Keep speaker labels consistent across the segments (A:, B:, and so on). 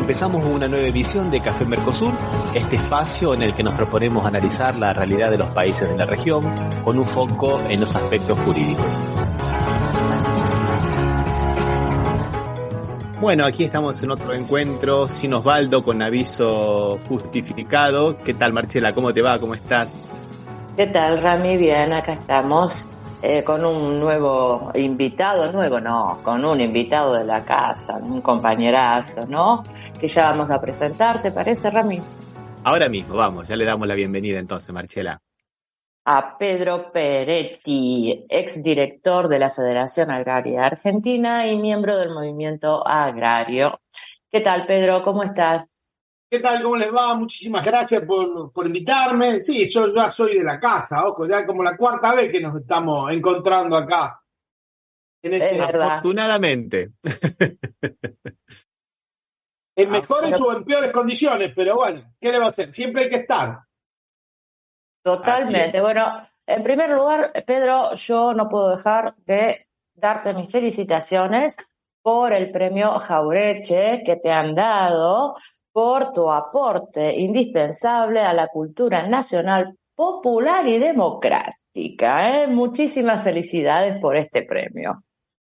A: Empezamos una nueva edición de Café Mercosur, este espacio en el que nos proponemos analizar la realidad de los países de la región con un foco en los aspectos jurídicos. Bueno, aquí estamos en otro encuentro sin Osvaldo, con aviso justificado. ¿Qué tal, Marcela? ¿Cómo te va? ¿Cómo estás?
B: ¿Qué tal, Rami? Bien, acá estamos con un nuevo invitado, con un invitado de la casa, un compañerazo, ¿no? Que ya vamos a presentar, ¿te parece, Rami?
A: Ahora mismo, vamos, ya le damos la bienvenida entonces, Marcela.
B: A Pedro Peretti, exdirector de la Federación Agraria Argentina y miembro del Movimiento Agrario. ¿Qué tal, Pedro? ¿Cómo estás?
C: ¿Qué tal? ¿Cómo les va? Muchísimas gracias por invitarme. Sí, yo ya soy de la casa, ojo, ya como la cuarta vez que nos estamos encontrando acá.
B: Es verdad.
A: Afortunadamente.
C: En mejores o en peores condiciones, pero bueno, ¿qué le va a hacer? Siempre hay que estar.
B: Totalmente. Bueno, en primer lugar, Pedro, yo no puedo dejar de darte mis felicitaciones por el premio Jauretche que te han dado por tu aporte indispensable a la cultura nacional popular y democrática. Muchísimas felicidades por este premio.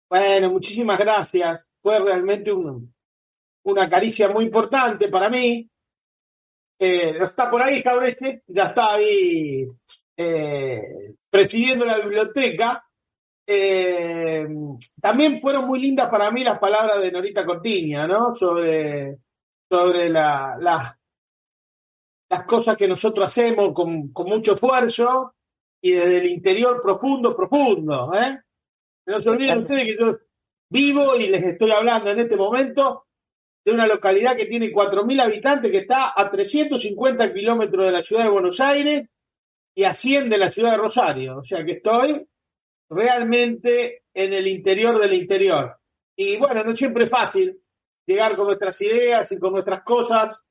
C: Bueno, muchísimas gracias. Fue realmente una caricia muy importante para mí. Está por ahí, Jauretche, ya está ahí presidiendo la biblioteca. También fueron muy lindas para mí las palabras de Norita Cortiña, ¿no? Sobre las cosas que nosotros hacemos con mucho esfuerzo y desde el interior profundo, ¿eh? No se olviden ustedes que yo vivo y les estoy hablando en este momento de una localidad que tiene 4.000 habitantes, que está a 350 kilómetros de la ciudad de Buenos Aires y a 100 de la ciudad de Rosario. O sea que estoy realmente en el interior del interior. Y bueno, no siempre es fácil llegar con nuestras ideas y con nuestras cosas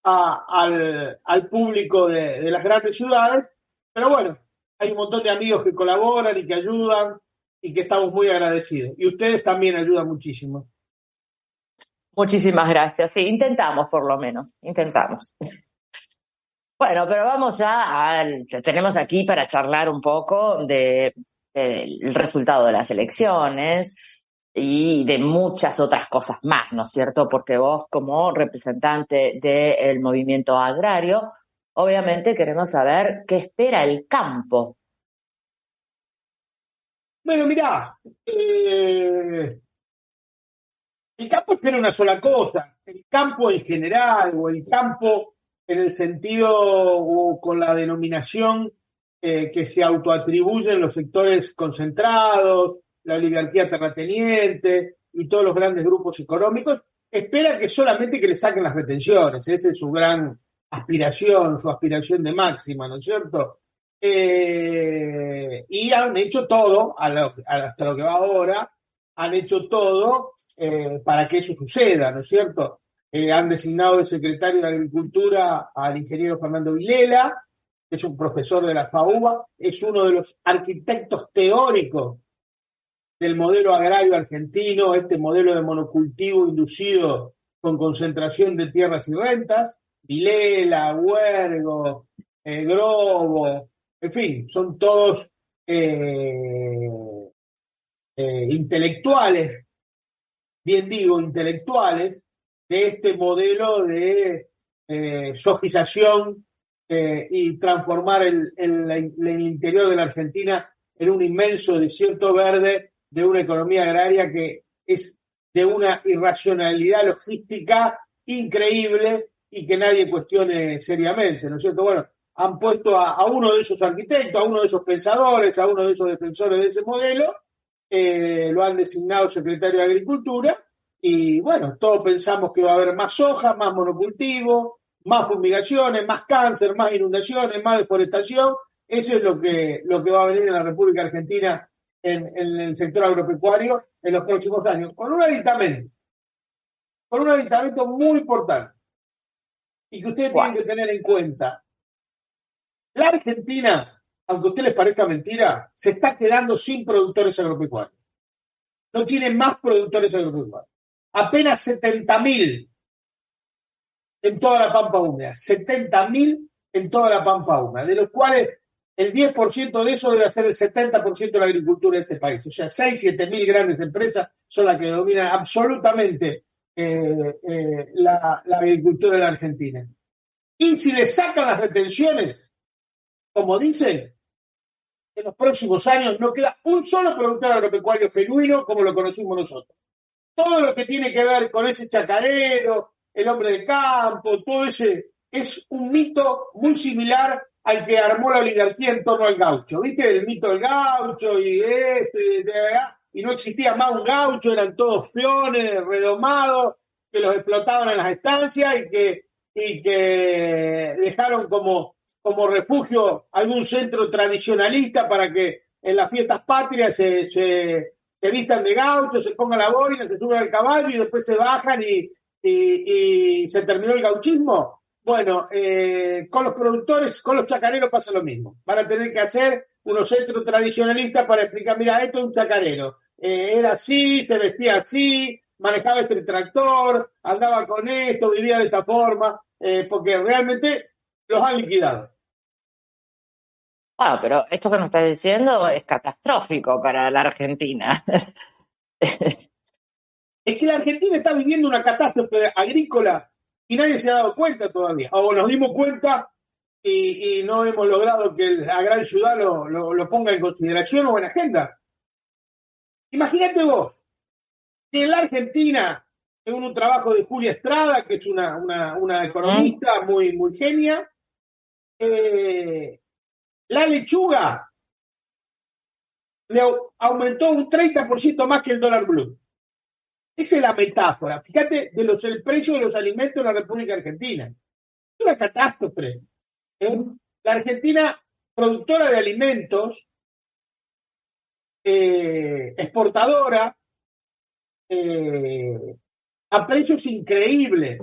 C: al público de las grandes ciudades, pero bueno, hay un montón de amigos que colaboran y que ayudan y que estamos muy agradecidos. Y ustedes también ayudan muchísimo.
B: Muchísimas gracias. Sí, intentamos por lo menos, intentamos. Bueno, pero vamos ya tenemos aquí para charlar un poco del resultado de las elecciones y de muchas otras cosas más, ¿no es cierto? Porque vos, como representante del movimiento agrario, obviamente queremos saber qué espera el campo.
C: Bueno, mirá, el campo espera una sola cosa. El campo en general, o el campo en el sentido o con la denominación que se autoatribuyen los sectores concentrados, la oligarquía terrateniente y todos los grandes grupos económicos, espera que solamente que le saquen las retenciones. Esa es su gran aspiración, su aspiración de máxima, ¿no es cierto? Y han hecho todo, hasta lo que va ahora, han hecho todo para que eso suceda, ¿no es cierto? Han designado de secretario de Agricultura al ingeniero Fernando Vilela, que es un profesor de la FAUBA, es uno de los arquitectos teóricos del modelo agrario argentino, este modelo de monocultivo inducido con concentración de tierras y rentas. Vilela, Huergo, Grobo, en fin, son todos intelectuales, bien digo, intelectuales, de este modelo de sojización y transformar el interior de la Argentina en un inmenso desierto verde de una economía agraria que es de una irracionalidad logística increíble y que nadie cuestione seriamente, ¿no es cierto? Bueno, han puesto a uno de esos arquitectos, a uno de esos pensadores, a uno de esos defensores de ese modelo, lo han designado secretario de Agricultura, y bueno, todos pensamos que va a haber más soja, más monocultivo, más fumigaciones, más cáncer, más inundaciones, más deforestación. Eso es lo que va a venir en la República Argentina en el sector agropecuario en los próximos años, con un aditamento muy importante y que ustedes tienen que tener en cuenta. La Argentina, aunque a ustedes les parezca mentira, se está quedando sin productores agropecuarios. No tiene más productores agropecuarios. Apenas 70.000 en toda la Pampa Húmeda, 70.000 en toda la Pampa Húmeda, de los cuales el 10% de eso debe ser el 70% de la agricultura de este país. O sea, 6-7.000 grandes empresas son las que dominan absolutamente la agricultura de la Argentina. Y si le sacan las retenciones, como dicen, en los próximos años no queda un solo productor agropecuario genuino como lo conocimos nosotros. Todo lo que tiene que ver con ese chacarero, el hombre de campo, todo ese es un mito muy similar al que armó la oligarquía en torno al gaucho. ¿Viste? El mito del gaucho y no existía más un gaucho, eran todos peones redomados que los explotaban en las estancias y que dejaron como refugio algún centro tradicionalista para que en las fiestas patrias se vistan de gaucho, se pongan la boina, se suben al caballo y después se bajan y se terminó el gauchismo. Bueno, con los productores, con los chacareros pasa lo mismo. Van a tener que hacer unos centros tradicionalistas para explicar, mira, esto es un chacarero. Era así, se vestía así, manejaba este tractor, andaba con esto, vivía de esta forma, porque realmente los han liquidado.
B: Pero esto que nos está diciendo es catastrófico para la Argentina.
C: Es que la Argentina está viviendo una catástrofe agrícola y nadie se ha dado cuenta todavía. O nos dimos cuenta y no hemos logrado que la gran ciudad lo ponga en consideración o en agenda. Imagínate vos que en la Argentina, según un trabajo de Julia Estrada, que es una economista muy, muy genia, la lechuga le aumentó un 30% más que el dólar blue. Esa es la metáfora. Fíjate el precio de los alimentos en la República Argentina. Es una catástrofe. La Argentina, productora de alimentos, exportadora, a precios increíbles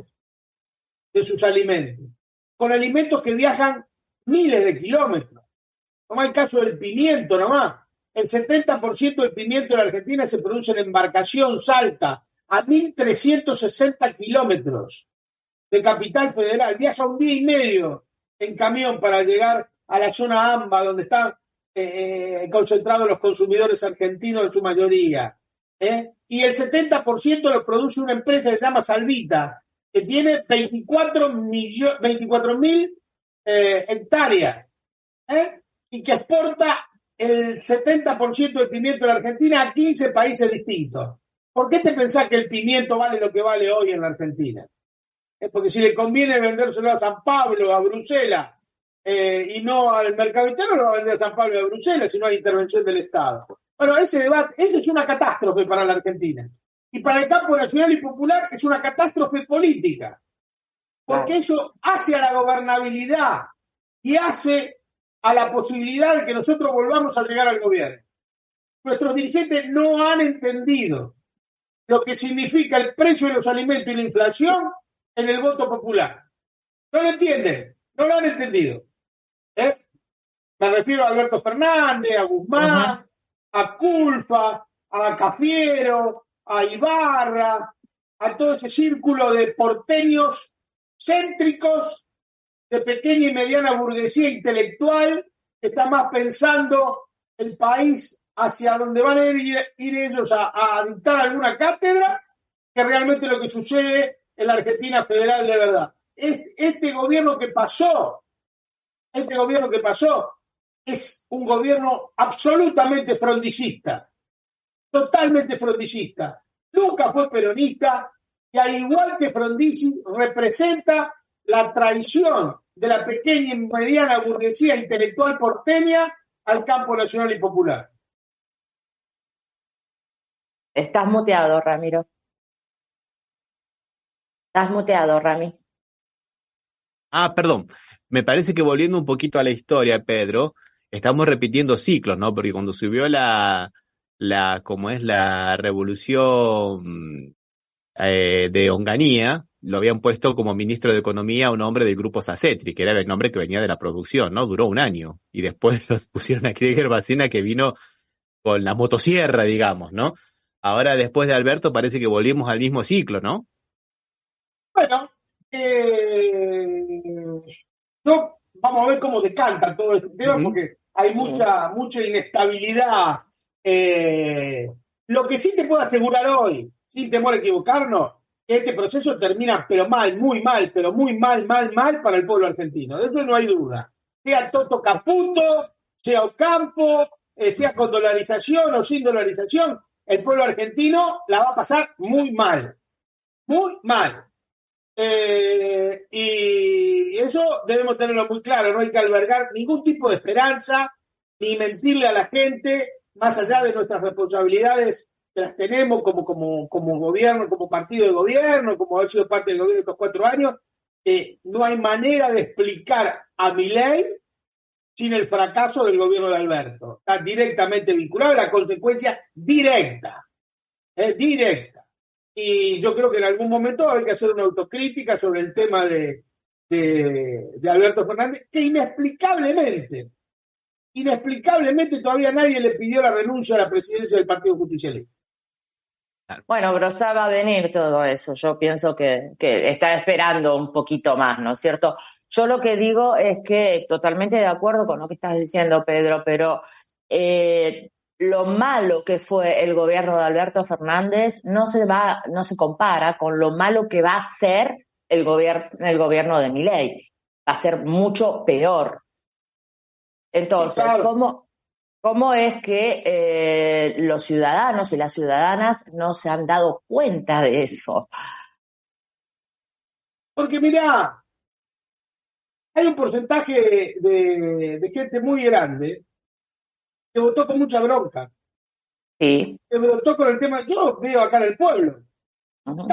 C: de sus alimentos, con alimentos que viajan miles de kilómetros. Toma el caso del pimiento nomás. El 70% del pimiento de la Argentina se produce en embarcación Salta, a 1.360 kilómetros de Capital Federal. Viaja un día y medio en camión para llegar a la zona AMBA, donde están concentrados los consumidores argentinos en su mayoría. Y el 70% lo produce una empresa que se llama Salvita, que tiene 24.000 hectáreas, y que exporta el 70% del pimiento de la Argentina a 15 países distintos. ¿Por qué te pensás que el pimiento vale lo que vale hoy en la Argentina? Es porque si le conviene vendérselo a San Pablo, a Bruselas, y no al mercado interno, lo va a vender a San Pablo y a Bruselas, si no hay intervención del Estado. Bueno, ese debate, esa es una catástrofe para la Argentina. Y para el campo nacional y popular es una catástrofe política. Porque eso hace a la gobernabilidad y hace a la posibilidad de que nosotros volvamos a llegar al gobierno. Nuestros dirigentes no han entendido lo que significa el precio de los alimentos y la inflación en el voto popular. No lo entienden, no lo han entendido. Me refiero a Alberto Fernández, a Guzmán, a Culfa, a Cafiero, a Ibarra, a todo ese círculo de porteños céntricos de pequeña y mediana burguesía intelectual que está más pensando el país hacia donde van a ir ellos a dictar alguna cátedra que realmente lo que sucede en la Argentina federal de verdad. Este gobierno que pasó es un gobierno absolutamente frondicista, totalmente frondicista. Nunca fue peronista y al igual que Frondizi representa la traición de la pequeña y mediana burguesía intelectual porteña al campo nacional y popular.
B: Estás muteado, Ramiro. Estás muteado, Rami.
A: Perdón. Me parece que volviendo un poquito a la historia, Pedro, estamos repitiendo ciclos, ¿no? Porque cuando subió como es la revolución de Onganía, lo habían puesto como ministro de Economía a un hombre del grupo Sacetri, que era el nombre que venía de la producción, ¿no? Duró un año. Y después los pusieron a Krieger Bacena, que vino con la motosierra, digamos, ¿no? Ahora, después de Alberto, parece que volvimos al mismo ciclo, ¿no?
C: Bueno, Vamos a ver cómo decanta todo este tema, porque hay mucha inestabilidad. Lo que sí te puedo asegurar hoy, sin temor a equivocarnos, que este proceso termina pero mal, muy mal, pero muy mal para el pueblo argentino. De eso no hay duda. Sea Toto Caputo, sea Ocampo, sea con dolarización o sin dolarización, el pueblo argentino la va a pasar muy mal. Muy mal. Y eso debemos tenerlo muy claro, no hay que albergar ningún tipo de esperanza, ni mentirle a la gente, más allá de nuestras responsabilidades que las tenemos como gobierno, como partido de gobierno, como haber sido parte del gobierno estos 4 años. No hay manera de explicar a Milei sin el fracaso del gobierno de Alberto. Está directamente vinculado a la consecuencia directa. Directa. Y yo creo que en algún momento hay que hacer una autocrítica sobre el tema de Alberto Fernández, que inexplicablemente todavía nadie le pidió la renuncia a la presidencia del Partido Justicialista.
B: Bueno, pero ya va a venir todo eso. Yo pienso que está esperando un poquito más, ¿no es cierto? Yo lo que digo es que totalmente de acuerdo con lo que estás diciendo, Pedro, pero lo malo que fue el gobierno de Alberto Fernández no se compara con lo malo que va a ser el gobierno de Milei. Va a ser mucho peor. Entonces, claro. ¿Cómo es que los ciudadanos y las ciudadanas no se han dado cuenta de eso?
C: Porque mirá, hay un porcentaje de gente muy grande que votó con mucha bronca.
B: Sí.
C: Que votó con el tema, yo veo acá en el pueblo. Uh-huh.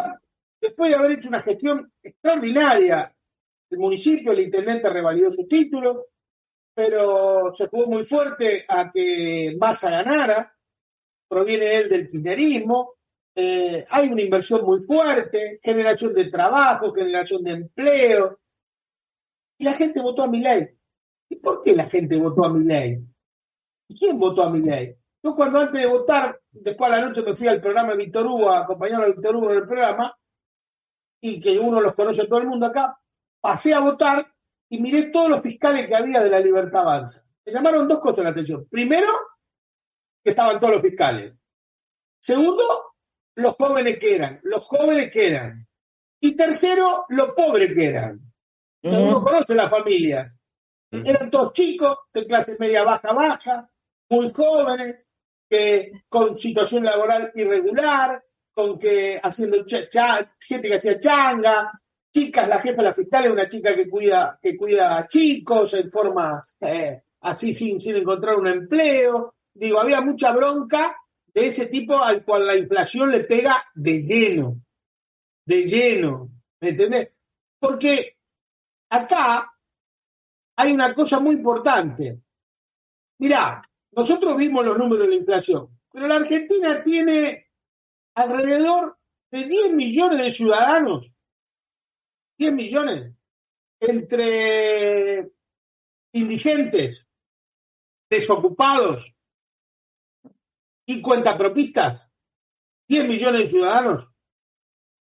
C: Después de haber hecho una gestión extraordinaria, el municipio, el intendente revalidó su título, pero se jugó muy fuerte a que Massa ganara, proviene él del kirchnerismo, hay una inversión muy fuerte, generación de trabajo, generación de empleo, y la gente votó a Milei. ¿Y por qué la gente votó a Milei? ¿Y quién votó a Milei? Yo cuando antes de votar, después a la noche me fui al programa de Víctor Hugo, a acompañar a Víctor Hugo en el programa, y que uno los conoce todo el mundo acá, pasé a votar y miré todos los fiscales que había de la Libertad Avanza. Me llamaron 2 cosas la atención. Primero, que estaban todos los fiscales. Segundo, los jóvenes que eran. Y tercero, los pobres que eran. Uno conoce las familias. Eran todos chicos, de clase media baja, muy jóvenes, con situación laboral irregular, haciendo gente que hacía changa, chicas, la jefa de la fiscal es una chica que cuida a chicos en forma así sin encontrar un empleo. Digo, había mucha bronca de ese tipo al cual la inflación le pega de lleno, ¿me entendés? Porque acá hay una cosa muy importante. Mirá, nosotros vimos los números de la inflación, pero la Argentina tiene alrededor de 10 millones de ciudadanos, 10 millones, entre indigentes, desocupados y cuentapropistas, 10 millones de ciudadanos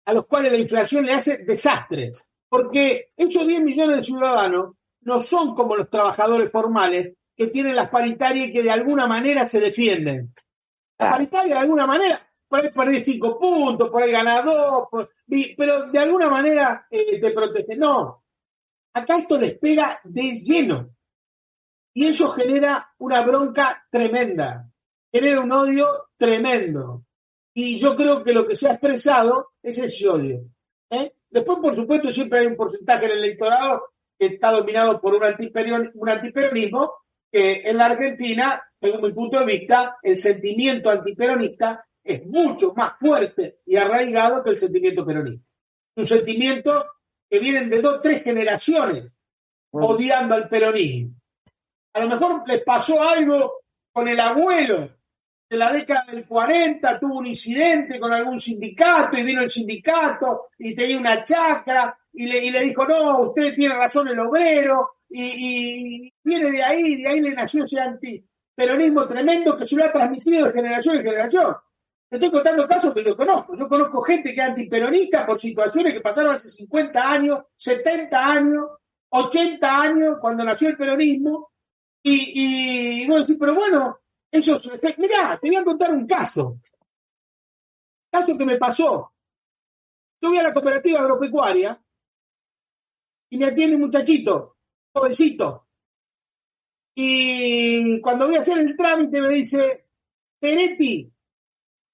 C: a los cuales la inflación le hace desastre, porque esos 10 millones de ciudadanos no son como los trabajadores formales que tienen las paritarias y que de alguna manera se defienden. La paritaria de alguna manera, por ahí perdés 5 puntos, por ahí ganás 2, pero de alguna manera te protege. No, acá esto les pega de lleno y eso genera una bronca tremenda, genera un odio tremendo. Y yo creo que lo que se ha expresado es ese odio. Después, por supuesto, siempre hay un porcentaje en el electorado que está dominado por un antiperonismo, que en la Argentina, según mi punto de vista, el sentimiento antiperonista es mucho más fuerte y arraigado que el sentimiento peronista. Un sentimiento que viene de 2 o 3 generaciones odiando al peronismo. A lo mejor les pasó algo con el abuelo de la década del 40, tuvo un incidente con algún sindicato y vino el sindicato y tenía una chacra y le dijo, no, usted tiene razón el obrero, y viene de ahí le nació ese antiperonismo tremendo que se lo ha transmitido de generación en generación. Te estoy contando casos que yo conozco. Yo conozco gente que es antiperonista por situaciones que pasaron hace 50 años, 70 años, 80 años, cuando nació el peronismo. Y vos decís, pero bueno, eso es... Mirá, te voy a contar un caso. Caso que me pasó. Yo voy a la cooperativa agropecuaria y me atiende un muchachito, jovencito. Y cuando voy a hacer el trámite me dice, Peretti,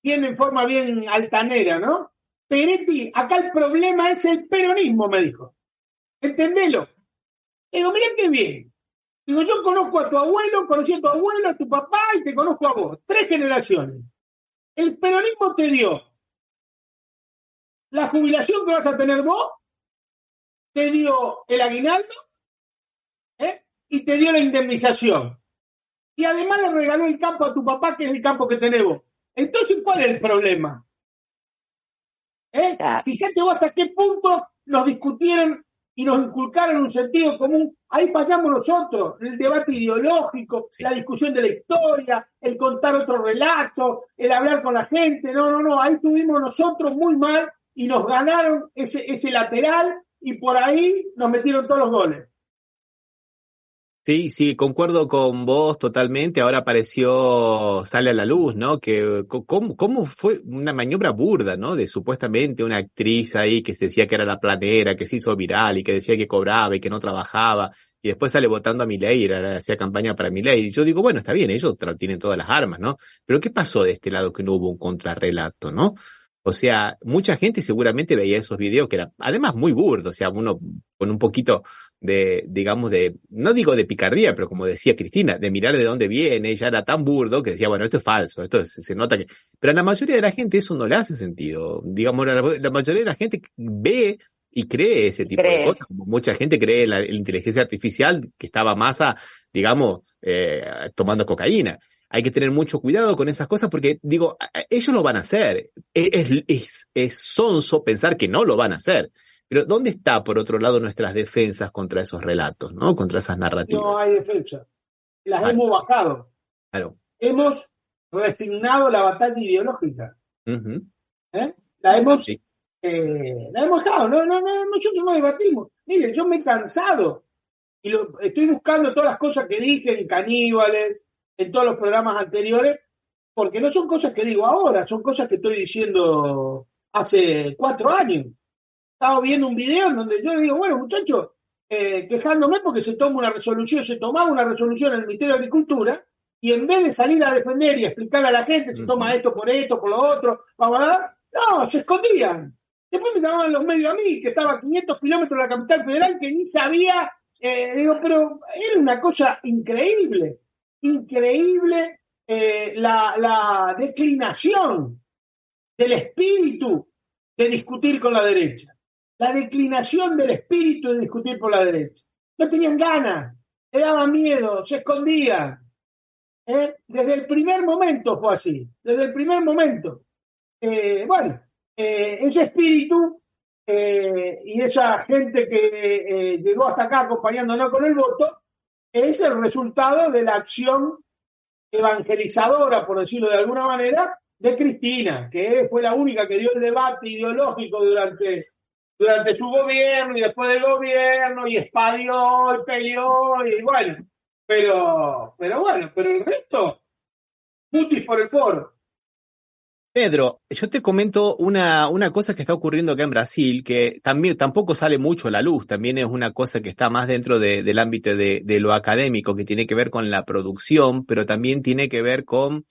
C: viene en forma bien altanera, ¿no? Peretti, acá el problema es el peronismo, me dijo. ¿Entendelo? Digo, mirá qué bien. Digo, yo conozco a tu abuelo, conocí a tu abuelo, a tu papá y te conozco a vos. 3 generaciones. El peronismo te dio la jubilación que vas a tener vos, te dio el aguinaldo, y te dio la indemnización. Y además le regaló el campo a tu papá, que es el campo que tenés vos. Entonces, ¿cuál es el problema? Fíjate vos hasta qué punto nos discutieron y nos inculcaron un sentido común. Ahí fallamos nosotros, el debate ideológico, la discusión de la historia, el contar otro relato, el hablar con la gente. No, ahí tuvimos nosotros muy mal y nos ganaron ese lateral y por ahí nos metieron todos los goles.
A: Sí, concuerdo con vos totalmente. Ahora sale a la luz, ¿no? Que cómo fue una maniobra burda, ¿no? De supuestamente una actriz ahí que se decía que era la planera, que se hizo viral y que decía que cobraba y que no trabajaba. Y después sale votando a Milei, hacía campaña para Milei. Y yo digo, bueno, está bien, ellos tienen todas las armas, ¿no? Pero ¿qué pasó de este lado que no hubo un contrarrelato, ¿no? O sea, mucha gente seguramente veía esos videos que eran, además, muy burdos. O sea, uno con un poquito digamos, no digo de picardía, pero como decía Cristina, de mirar de dónde viene, ya era tan burdo que decía, bueno, esto es falso, se nota que... Pero a la mayoría de la gente eso no le hace sentido. Digamos, la mayoría de la gente ve y cree ese tipo de cosas, como mucha gente cree en la inteligencia artificial que estaba Massa, digamos, tomando cocaína. Hay que tener mucho cuidado con esas cosas porque, digo, ellos lo van a hacer. Es sonso pensar que no lo van a hacer. Pero ¿dónde está, por otro lado, nuestras defensas contra esos relatos, ¿no? Contra esas narrativas?
C: No hay defensa. Las hemos bajado.
A: Claro.
C: Hemos resignado la batalla ideológica.
A: Uh-huh.
C: La hemos bajado. Nosotros no debatimos. Mire, yo me he cansado y estoy buscando todas las cosas que dije en Caníbales, en todos los programas anteriores, porque no son cosas que digo ahora, son cosas que estoy diciendo hace 4 años. Estaba viendo un video en donde yo le digo, bueno, muchachos, quejándome porque se tomaba una resolución en el Ministerio de Agricultura, y en vez de salir a defender y explicarle a la gente, se toma esto, por lo otro, no, se escondían. Después me llamaban los medios a mí, que estaba a 500 kilómetros de la capital federal, que ni sabía, pero era una cosa increíble la declinación del espíritu de discutir con la derecha. La declinación del espíritu de discutir por la derecha. No tenían ganas, le daban miedo, se escondían. Desde el primer momento fue así, desde el primer momento. Ese espíritu y esa gente que llegó hasta acá acompañándonos con el voto es el resultado de la acción evangelizadora, por decirlo de alguna manera, de Cristina, que fue la única que dio el debate ideológico durante su gobierno y después del gobierno, y espadió y peleó, y bueno, pero el resto, mutis por el foro.
A: Pedro, yo te comento una cosa que está ocurriendo acá en Brasil, que también tampoco sale mucho a la luz, también es una cosa que está más dentro del ámbito de lo académico, que tiene que ver con la producción, pero también tiene que ver con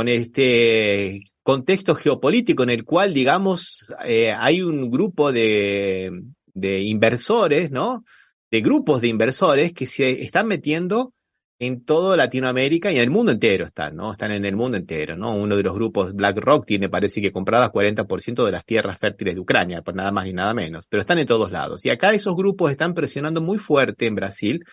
A: este contexto geopolítico en el cual, digamos, hay un grupo de inversores, ¿no? De grupos de inversores que se están metiendo en toda Latinoamérica y en el mundo entero están, ¿no? Están en el mundo entero, ¿no? Uno de los grupos, BlackRock, parece que compradas 40% de las tierras fértiles de Ucrania, por nada más ni nada menos, pero están en todos lados. Y acá esos grupos están presionando muy fuerte en Brasil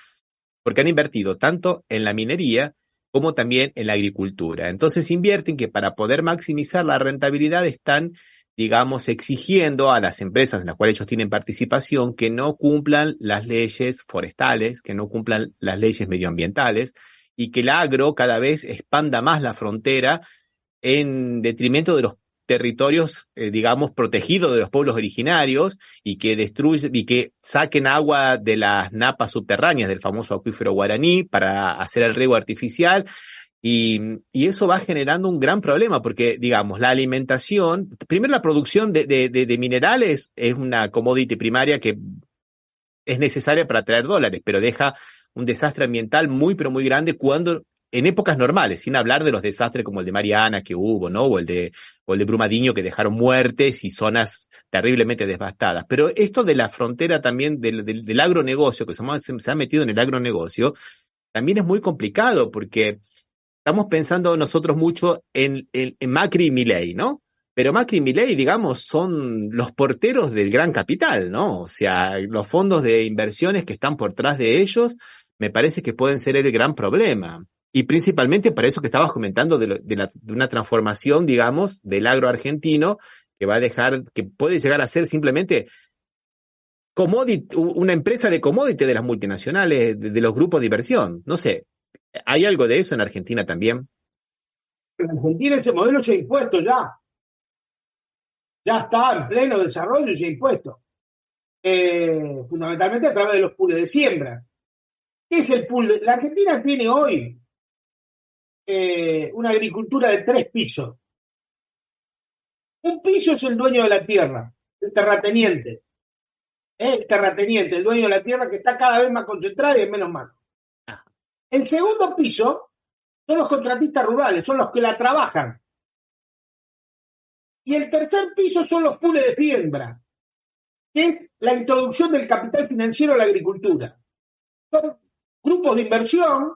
A: porque han invertido tanto en la minería como también en la agricultura. Entonces invierten que para poder maximizar la rentabilidad están, digamos, exigiendo a las empresas en las cuales ellos tienen participación que no cumplan las leyes forestales, que no cumplan las leyes medioambientales y que el agro cada vez expanda más la frontera en detrimento de los territorios, digamos, protegidos de los pueblos originarios y que saquen agua de las napas subterráneas del famoso acuífero Guaraní para hacer el riego artificial. Y eso va generando un gran problema porque, digamos, la alimentación, primero la producción de minerales es una commodity primaria que es necesaria para traer dólares, pero deja un desastre ambiental muy, pero muy grande en épocas normales, sin hablar de los desastres como el de Mariana que hubo, ¿no? O el de Brumadinho, que dejaron muertes y zonas terriblemente devastadas. Pero esto de la frontera también del agronegocio, que se ha metido en el agronegocio, también es muy complicado porque estamos pensando nosotros mucho en Macri y Milei, ¿no? Pero Macri y Milei, digamos, son los porteros del gran capital, ¿no? O sea, los fondos de inversiones que están por detrás de ellos, me parece que pueden ser el gran problema. Y principalmente para eso que estabas comentando de una transformación, digamos, del agro argentino, que va a dejar, que puede llegar a ser simplemente una empresa de commodity de las multinacionales, de los grupos de inversión. No sé, ¿hay algo de eso en Argentina también?
C: En Argentina ese modelo se ha impuesto ya. Ya está en pleno desarrollo y se ha impuesto. Fundamentalmente a través de los pools de siembra. ¿Qué es el pool? La Argentina tiene hoy una agricultura de 3 pisos. Un piso es el dueño de la tierra, el terrateniente. El terrateniente, el dueño de la tierra, que está cada vez más concentrado y en menos manos. El segundo piso son los contratistas rurales, son los que la trabajan. Y el tercer piso son los pools de siembra, que es la introducción del capital financiero a la agricultura. Son grupos de inversión,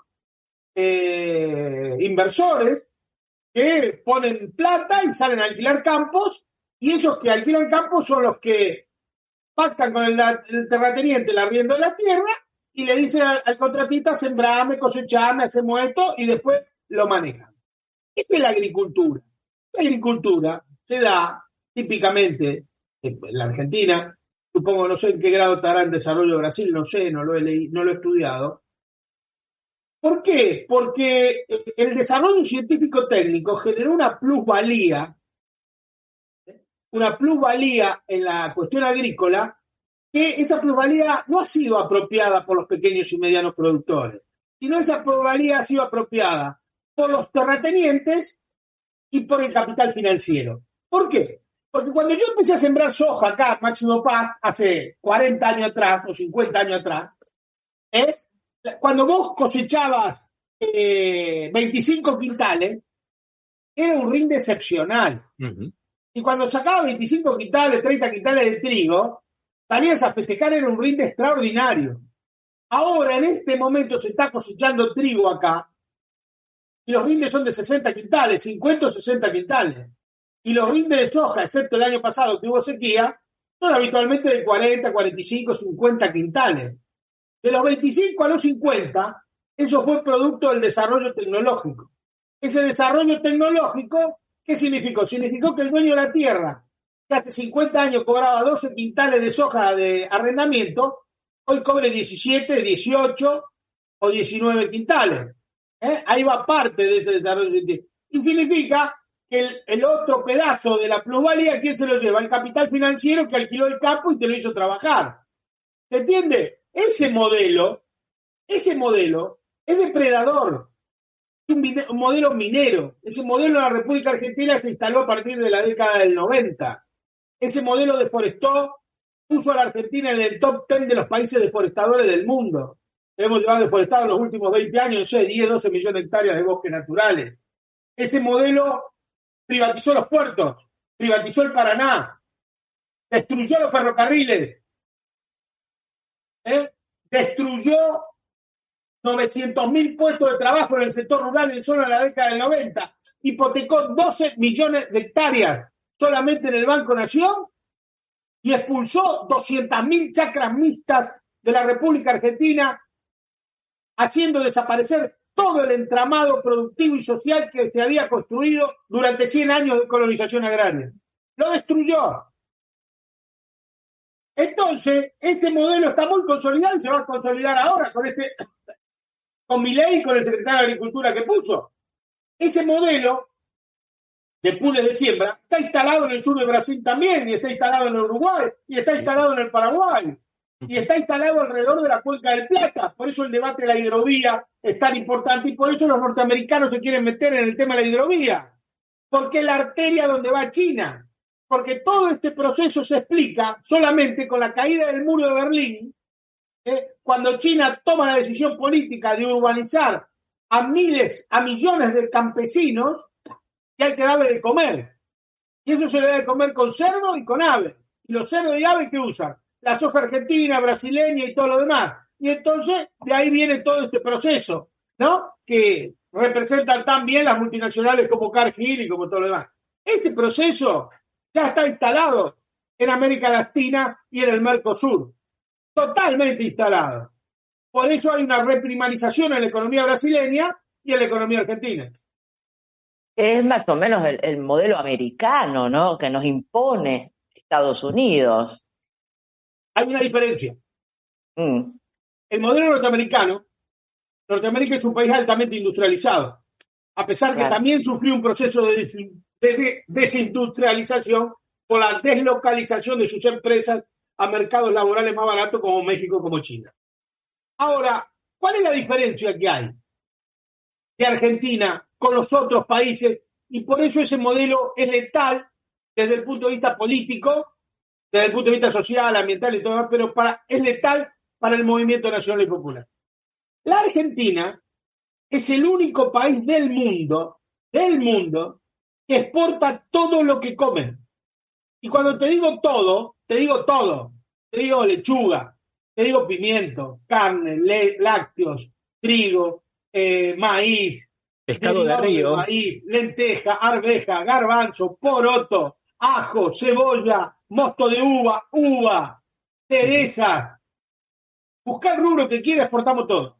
C: inversores, que ponen plata y salen a alquilar campos, y esos que alquilan campos son los que pactan con el terrateniente el arriendo de la tierra y le dicen al contratista: sembrame, cosechame, hacemos esto, y después lo manejan. Esa es la agricultura. La agricultura se da típicamente en la Argentina, supongo, no sé en qué grado estará en desarrollo Brasil, no sé, no lo he estudiado. ¿Por qué? Porque el desarrollo científico-técnico generó una plusvalía en la cuestión agrícola, que esa plusvalía no ha sido apropiada por los pequeños y medianos productores, sino esa plusvalía ha sido apropiada por los terratenientes y por el capital financiero. ¿Por qué? Porque cuando yo empecé a sembrar soja acá, Máximo Paz, hace 40 años atrás o 50 años atrás, cuando vos cosechabas 25 quintales, era un rinde excepcional. Uh-huh. Y cuando sacabas 25 quintales, 30 quintales de trigo, salías a festejar, era un rinde extraordinario. Ahora, en este momento, se está cosechando trigo acá, y los rindes son de 60 quintales, 50 o 60 quintales. Y los rindes de soja, excepto el año pasado que hubo sequía, son habitualmente de 40, 45, 50 quintales. De los 25 a los 50, eso fue producto del desarrollo tecnológico. Ese desarrollo tecnológico, ¿qué significó? Significó que el dueño de la tierra, que hace 50 años cobraba 12 quintales de soja de arrendamiento, hoy cobre 17, 18 o 19 quintales. Ahí va parte de ese desarrollo científico. Y significa que el otro pedazo de la plusvalía, ¿quién se lo lleva? El capital financiero que alquiló el campo y te lo hizo trabajar. ¿Se entiende? Ese modelo es depredador, es un modelo minero. Ese modelo en la República Argentina se instaló a partir de la década del 90. Ese modelo deforestó, puso a la Argentina en el top 10 de los países deforestadores del mundo. Hemos llevado deforestado en los últimos 20 años, no sé, 10, 12 millones de hectáreas de bosques naturales. Ese modelo privatizó los puertos, privatizó el Paraná, destruyó los ferrocarriles, destruyó 900.000 puestos de trabajo en el sector rural solo en la década del 90, hipotecó 12 millones de hectáreas solamente en el Banco Nación y expulsó 200.000 chacras mixtas de la República Argentina, haciendo desaparecer todo el entramado productivo y social que se había construido durante 100 años de colonización agraria. Lo destruyó. Entonces, este modelo está muy consolidado y se va a consolidar ahora con Milei y con el secretario de Agricultura que puso. Ese modelo de pules de siembra, está instalado en el sur de Brasil también, y está instalado en el Uruguay, y está instalado en el Paraguay, y está instalado alrededor de la Cuenca del Plata. Por eso el debate de la hidrovía es tan importante, y por eso los norteamericanos se quieren meter en el tema de la hidrovía, porque es la arteria donde va China, porque todo este proceso se explica solamente con la caída del muro de Berlín, cuando China toma la decisión política de urbanizar a millones de campesinos, que hay que darle de comer. Y eso se le da de comer con cerdo y con ave. Y los cerdos y aves que usan la soja argentina, brasileña y todo lo demás. Y entonces de ahí viene todo este proceso, ¿no? Que representan tan bien las multinacionales como Cargill y como todo lo demás. Ese proceso ya está instalado en América Latina y en el Mercosur. Totalmente instalado. Por eso hay una reprimarización en la economía brasileña y en la economía argentina.
B: Es más o menos el modelo americano, ¿no? Que nos impone Estados Unidos.
C: Hay una diferencia. El modelo Norteamérica es un país altamente industrializado, a pesar que también sufrió un proceso de desindustrialización por la deslocalización de sus empresas a mercados laborales más baratos como México, como China. Ahora, ¿cuál es la diferencia que hay de Argentina con los otros países? Y por eso ese modelo es letal desde el punto de vista político, desde el punto de vista social, ambiental y todo, pero es letal para el movimiento nacional y popular. La Argentina es el único país del mundo que exporta todo lo que comen. Y cuando te digo todo, te digo lechuga, te digo pimiento, carne, lácteos, trigo, maíz,
A: pescado de río,
C: maíz, lenteja, arveja, garbanzo, poroto, ajo, cebolla, mosto de uva, cerezas. Buscar el rubro que quiera, exportamos todo.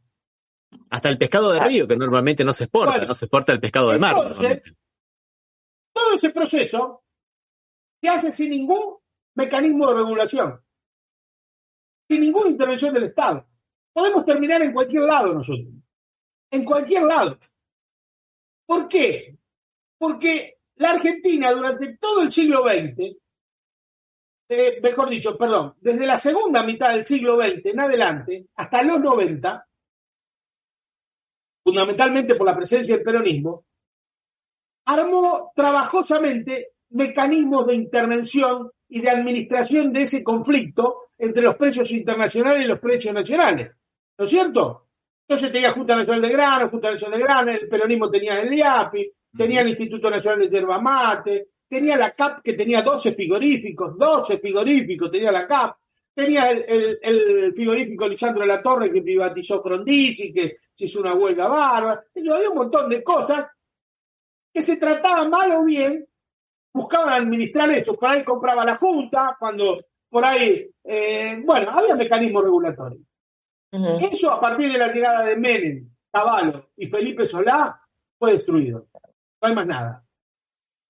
A: Hasta el pescado de río, que normalmente no se exporta, no se exporta el pescado de mar.
C: Entonces, todo ese proceso se hace sin ningún mecanismo de regulación, sin ninguna intervención del Estado. Podemos terminar en cualquier lado nosotros, en cualquier lado. ¿Por qué? Porque la Argentina durante todo el siglo XX, desde la segunda mitad del siglo XX en adelante, hasta los 90, fundamentalmente por la presencia del peronismo, armó trabajosamente mecanismos de intervención y de administración de ese conflicto entre los precios internacionales y los precios nacionales. ¿No es cierto? Entonces tenía Junta Nacional de Grano, el peronismo tenía el IAPI, tenía el Instituto Nacional de Yerba Mate, tenía la CAP que tenía 12 frigoríficos tenía la CAP, tenía el frigorífico Lisandro de la Torre que privatizó Frondizi, que se hizo una huelga bárbara. Había un montón de cosas que se trataban mal o bien, buscaban administrar eso. Por ahí compraba la Junta, cuando por ahí, había mecanismos regulatorios. Uh-huh. Eso a partir de la llegada de Menem, Cavallo y Felipe Solá fue destruido. No hay más nada.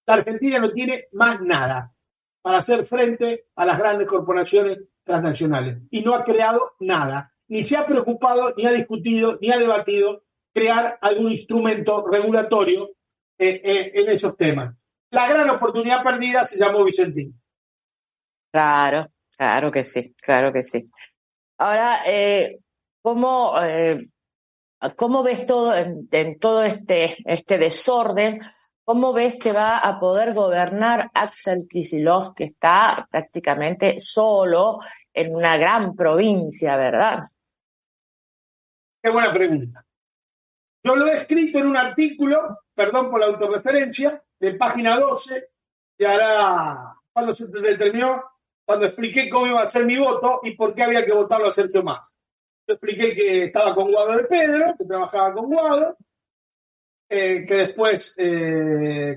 C: La Argentina no tiene más nada para hacer frente a las grandes corporaciones transnacionales. Y no ha creado nada. Ni se ha preocupado, ni ha discutido, ni ha debatido crear algún instrumento regulatorio en esos temas. La gran oportunidad perdida se llamó Vicentín.
B: Claro que sí. Ahora, ¿cómo ves todo en todo este desorden? ¿Cómo ves que va a poder gobernar Axel Kicillof, que está prácticamente solo en una gran provincia, verdad?
C: Qué buena pregunta. Yo lo he escrito en un artículo, perdón por la autorreferencia, de página 12, que hará, cuando se determinó, cuando expliqué cómo iba a ser mi voto y por qué había que votarlo a Sergio Massa. Yo expliqué que estaba con Guado de Pedro, que trabajaba con Guado, que después,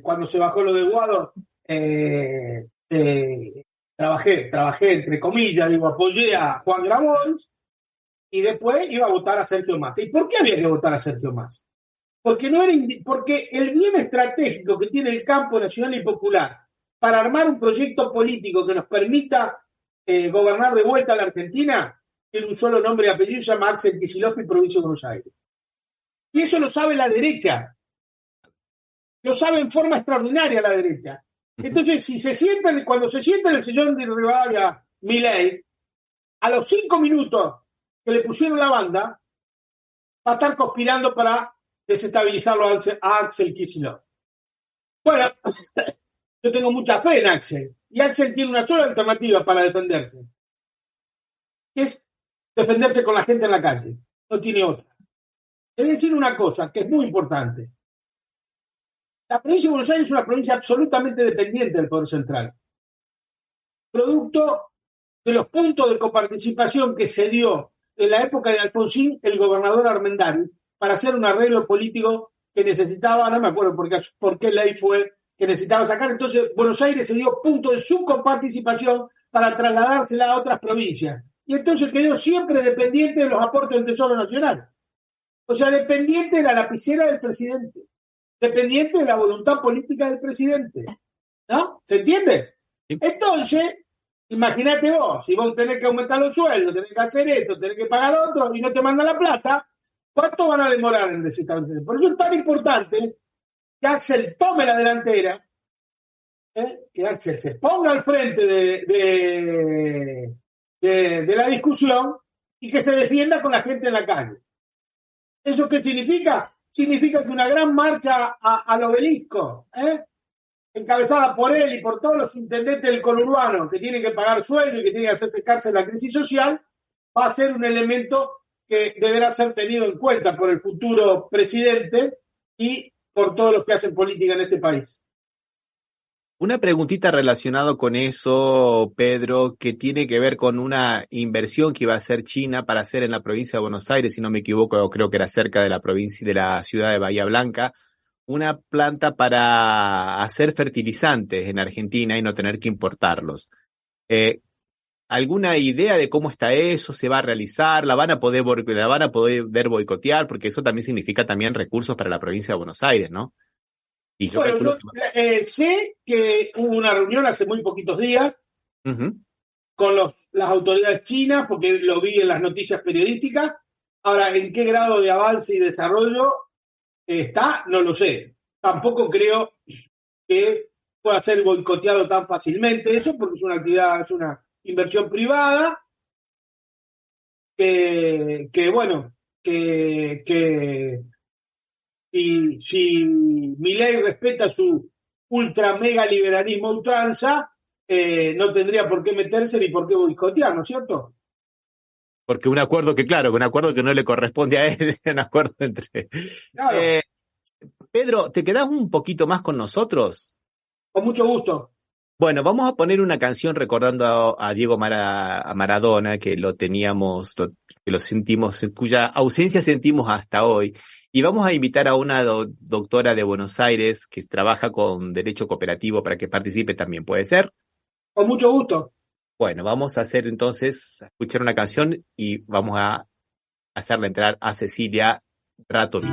C: cuando se bajó lo de Guado, trabajé entre comillas, apoyé a Juan Grabois, y después iba a votar a Sergio Massa. ¿Y por qué había que votar a Sergio Massa? Porque el bien estratégico que tiene el campo nacional y popular para armar un proyecto político que nos permita gobernar de vuelta a la Argentina tiene un solo nombre y apellido, se llama Axel Kicillof y Provincia de Buenos Aires. Y eso lo sabe la derecha. lo sabe en forma extraordinaria la derecha. Entonces, cuando se sienta en el sillón de Rivadavia Milei, a los 5 minutos que le pusieron la banda, va a estar conspirando para desestabilizarlo a Axel Kicillof. Bueno, yo tengo mucha fe en Axel, y Axel tiene una sola alternativa para defenderse, que es defenderse con la gente en la calle, no tiene otra. Te voy a decir una cosa que es muy importante. La provincia de Buenos Aires es una provincia absolutamente dependiente del Poder Central, producto de los puntos de coparticipación que se dio en la época de Alfonsín, el gobernador Armendáriz, para hacer un arreglo político que necesitaba, no me acuerdo por qué ley fue que necesitaba sacar. Entonces Buenos Aires se dio punto de su coparticipación para trasladársela a otras provincias. Y entonces quedó siempre dependiente de los aportes del Tesoro Nacional. O sea, dependiente de la lapicera del presidente, dependiente de la voluntad política del presidente. ¿No? ¿Se entiende?
A: Sí.
C: Entonces, imagínate vos, si vos tenés que aumentar los sueldos, tenés que hacer esto, tenés que pagar otro y no te manda la plata, ¿cuánto van a demorar en desestabilizar? Por eso es tan importante que Axel tome la delantera, que Axel se ponga al frente de la discusión y que se defienda con la gente en la calle. ¿Eso qué significa? Significa que una gran marcha al obelisco, encabezada por él y por todos los intendentes del conurbano que tienen que pagar sueldo y que tienen que hacerse cárcel de la crisis social, va a ser un elemento que deberá ser tenido en cuenta por el futuro presidente y por todos los que hacen política en este país.
A: Una preguntita relacionada con eso, Pedro, que tiene que ver con una inversión que iba a hacer China para hacer en la provincia de Buenos Aires, si no me equivoco, creo que era cerca de la provincia de la ciudad de Bahía Blanca, una planta para hacer fertilizantes en Argentina y no tener que importarlos. ¿Alguna idea de cómo está eso? ¿Se va a realizar? ¿La van a poder boicotear? Porque eso también significa también recursos para la provincia de Buenos Aires, ¿no? Y yo
C: sé que hubo una reunión hace muy poquitos días con las autoridades chinas, porque lo vi en las noticias periodísticas. Ahora, ¿en qué grado de avance y desarrollo está? No lo sé. Tampoco creo que pueda ser boicoteado tan fácilmente eso, porque es una actividad, es una inversión privada que y si Milei respeta su ultra mega liberalismo ultranza, no tendría por qué meterse ni por qué boicotear, ¿no es cierto?
A: Porque un acuerdo que no le corresponde a él, un acuerdo entre...
C: Claro.
A: Pedro, ¿te quedás un poquito más con nosotros?
C: Con mucho gusto.
A: Bueno, vamos a poner una canción recordando a Diego Maradona, que lo sentimos, cuya ausencia sentimos hasta hoy. Y vamos a invitar a una doctora de Buenos Aires que trabaja con Derecho Cooperativo para que participe también, ¿puede ser?
C: Con mucho gusto.
A: Bueno, vamos a escuchar una canción y vamos a hacerla entrar a Cecilia Ratoviz.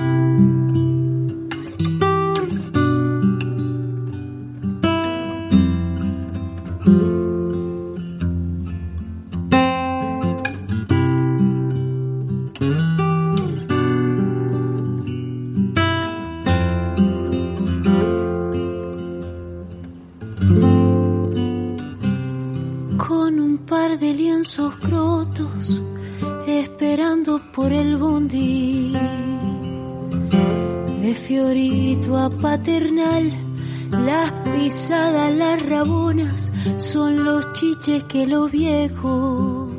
D: Crotos, esperando por el bondi, de Fiorito a Paternal, las pisadas, las rabonas, son los chiches que los viejos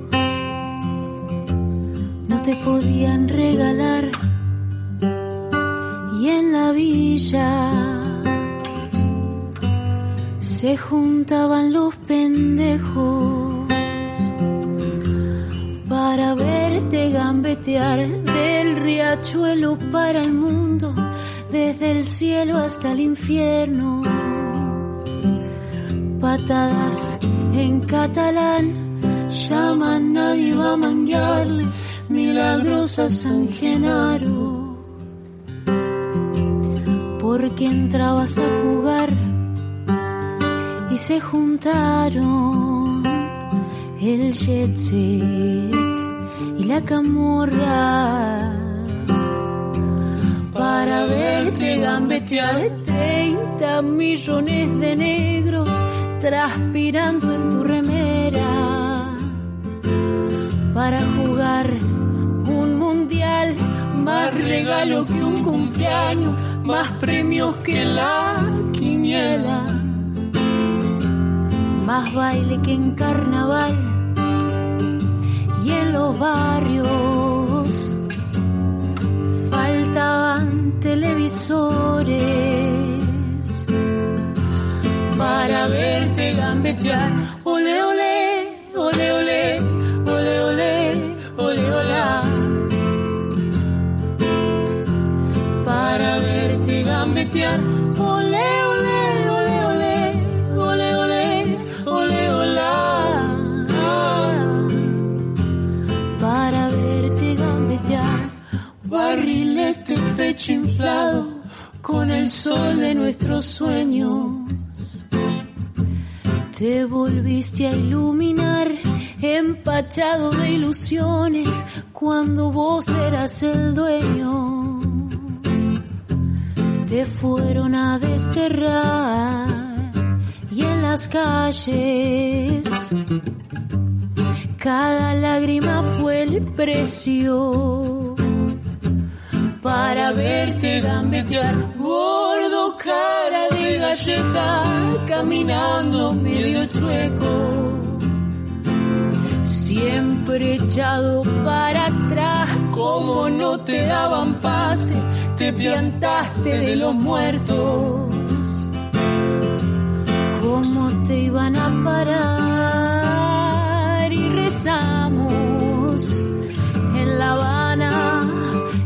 D: no te podían regalar. Y en la villa se juntaban los pendejos para verte gambetear del riachuelo para el mundo, desde el cielo hasta el infierno. Patadas en catalán llaman, nadie va a manguearle milagros a San Genaro, porque entrabas a jugar y se juntaron el jet set y la camorra para verte gambetear 30 millones de negros transpirando en tu remera, para jugar un mundial, más regalo que un cumpleaños, más premios que la quiniela, más baile que en carnaval y en los barrios faltaban televisores para verte gambetear. Ole, ole, ole, ole, ole, ole, ole, olá. Para verte gambetear. Ole, ole, ole, ole, ole, ole, ole, olá. Para verte gambetear. Barrilete, pecho inflado con el sol de nuestros sueños. Te volviste a iluminar, empachado de ilusiones, cuando vos eras el dueño. Te fueron a desterrar y en las calles cada lágrima fue el precio para verte gambetear. Gordo, cara de galleta, caminando medio chueco, siempre echado para atrás. Como no te daban pase, te piantaste de los muertos. ¿Cómo te iban a parar? Y rezamos en La Habana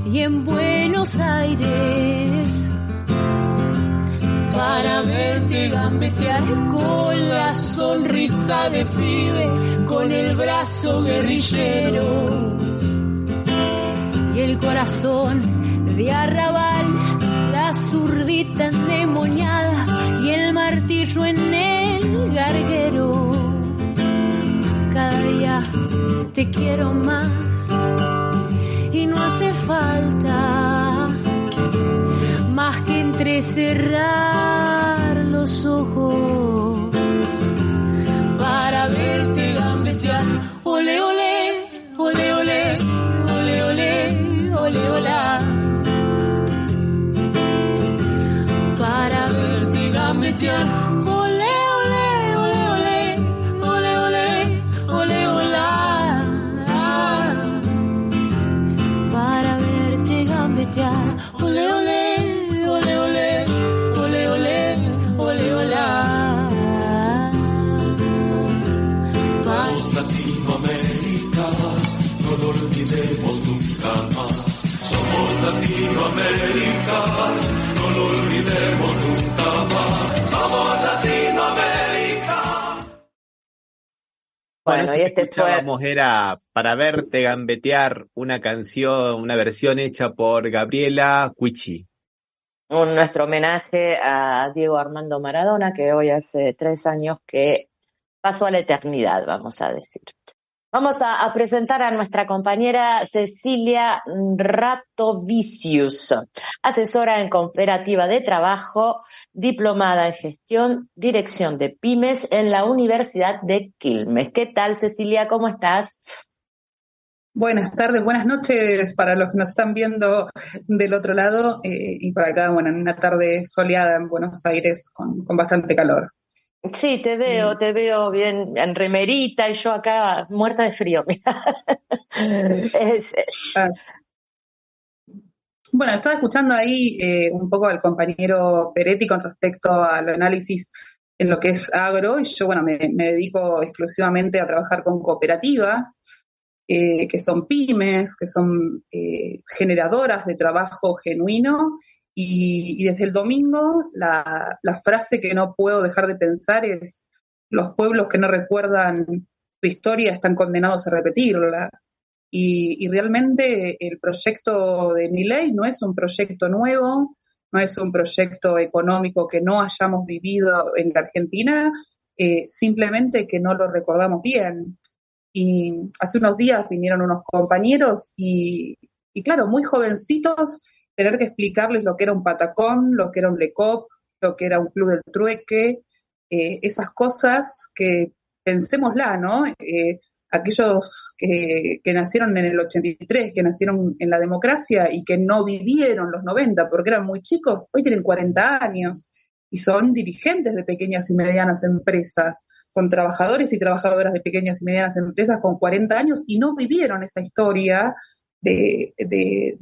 D: y en Buenos Aires para verte gambetear con la sonrisa de pibe, con el brazo guerrillero y el corazón de arrabal, la zurdita endemoniada y el martillo en el garguero. Cada día te quiero más y no hace falta más que entrecerrar los ojos para verte gambetear. Ole, ole, ole, ole, ole, ole, ole, olá. Para verte gambetear. Ole, ole, ole, ole, ole, ole, ole, olá. Para verte gambetear. Ole, ole, ole, ole, ole, ole, ole, olá.
E: Somos Latinoamérica, no lo olvidemos nunca más. Somos Latinoamérica, no lo olvidemos nunca más. Somos Latinoamérica.
B: Bueno, y este fue...
A: Era Para verte gambetear, una canción, una versión hecha por Gabriela Cuichi.
B: nuestro homenaje a Diego Armando Maradona, que hoy hace 3 años que pasó a la eternidad, vamos a decir. Vamos a presentar a nuestra compañera Cecilia Ratovicius, asesora en cooperativa de trabajo, diplomada en gestión, dirección de pymes en la Universidad de Quilmes. ¿Qué tal, Cecilia? ¿Cómo estás?
F: Buenas tardes, buenas noches para los que nos están viendo del otro lado y por acá, bueno, en una tarde soleada en Buenos Aires con bastante calor.
B: Sí, te veo bien en remerita y yo acá muerta de frío.
F: Bueno, estaba escuchando ahí un poco al compañero Peretti con respecto al análisis en lo que es agro, y yo, bueno, me dedico exclusivamente a trabajar con cooperativas, que son pymes, que son generadoras de trabajo genuino, y desde el domingo la frase que no puedo dejar de pensar es: los pueblos que no recuerdan su historia están condenados a repetirla. Y realmente el proyecto de Milei no es un proyecto nuevo, no es un proyecto económico que no hayamos vivido en la Argentina, simplemente que no lo recordamos bien. Y hace unos días vinieron unos compañeros y claro, muy jovencitos, tener que explicarles lo que era un patacón, lo que era un LECOP, lo que era un club del trueque, esas cosas que pensémosla, ¿no? Aquellos que nacieron en el 83, que nacieron en la democracia y que no vivieron los 90 porque eran muy chicos, hoy tienen 40 años y son dirigentes de pequeñas y medianas empresas, son trabajadores y trabajadoras de pequeñas y medianas empresas con 40 años y no vivieron esa historia de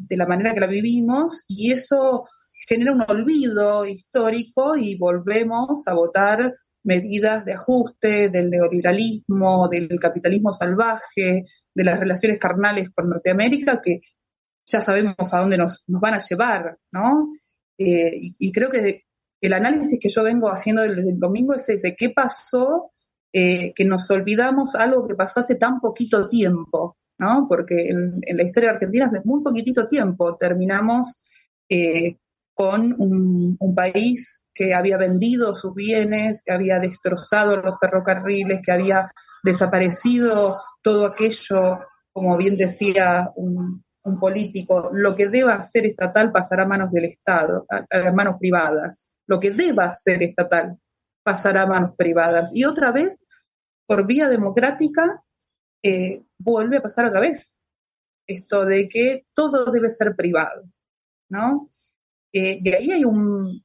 F: la manera que la vivimos, y eso genera un olvido histórico y volvemos a votar medidas de ajuste del neoliberalismo, del capitalismo salvaje, de las relaciones carnales con Norteamérica, que ya sabemos a dónde nos van a llevar, ¿no? Y creo que el análisis que yo vengo haciendo desde el domingo es ese: ¿qué pasó? Que nos olvidamos algo que pasó hace tan poquito tiempo, ¿no? Porque en la historia de Argentina hace muy poquitito tiempo terminamos con un país que había vendido sus bienes, que había destrozado los ferrocarriles, que había desaparecido todo aquello, como bien decía un político, lo que deba ser estatal pasará a manos del Estado, a manos privadas. Lo que deba ser estatal pasará a manos privadas. Y otra vez, por vía democrática, vuelve a pasar otra vez esto de que todo debe ser privado, ¿no? De ahí hay un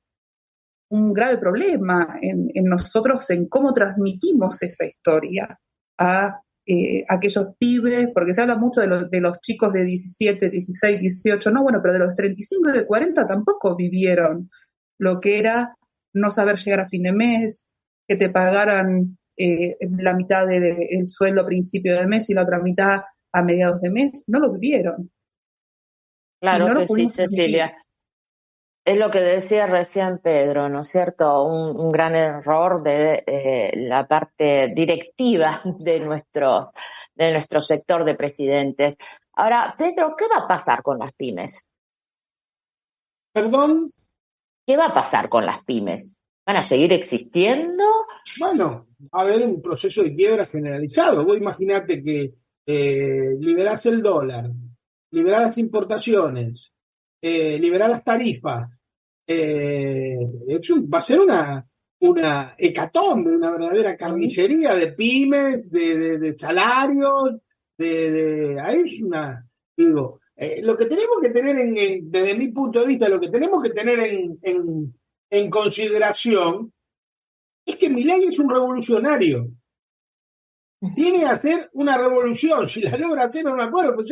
F: grave problema en nosotros, en cómo transmitimos esa historia a aquellos pibes, porque se habla mucho de los chicos de 17, 16, 18, no, bueno, pero de los 35 y de 40 tampoco vivieron lo que era no saber llegar a fin de mes, que te pagaran la mitad del sueldo a principio de mes y la otra mitad a mediados de mes, no lo vivieron.
B: Claro que sí, Cecilia. Es lo que decía recién Pedro, ¿no es cierto? Un gran error de la parte directiva de nuestro sector de presidentes. Ahora, Pedro, ¿qué va a pasar con las pymes?
C: ¿Perdón?
B: ¿Qué va a pasar con las pymes? ¿Van a seguir existiendo?
C: Bueno, va a haber un proceso de quiebra generalizado. Vos imaginate que liberás el dólar, liberás las importaciones, liberar las tarifas, eso va a ser una hecatombe, una verdadera carnicería de pymes, de salarios, ahí es digo, lo que tenemos que tener desde mi punto de vista, lo que tenemos que tener en consideración es que Milei es un revolucionario. Tiene que hacer una revolución. Si la logra hacer, no me acuerdo, pues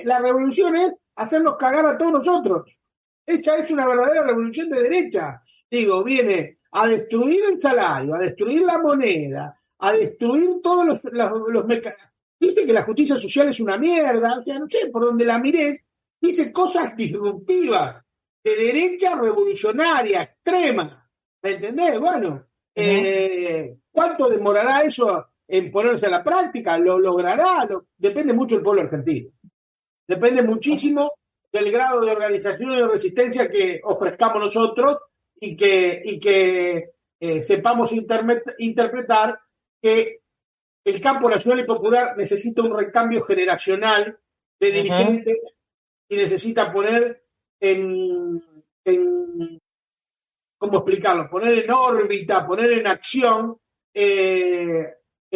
C: la revolución es hacernos cagar a todos nosotros. Esta es una verdadera revolución de derecha. Digo, viene a destruir el salario, a destruir la moneda, a destruir todos los mecanismos. Dice que la justicia social es una mierda, o sea, no sé por dónde la miré. Dice cosas disruptivas, de derecha revolucionaria, extrema. ¿Me entendés? Bueno, ¿cuánto demorará eso en ponerse a la práctica? ¿Lo logrará? Depende mucho del pueblo argentino. Depende muchísimo del grado de organización y de resistencia que ofrezcamos nosotros y que sepamos interpretar que el campo nacional y popular necesita un recambio generacional de dirigentes y necesita poner ¿cómo explicarlo? Poner en órbita, poner en acción,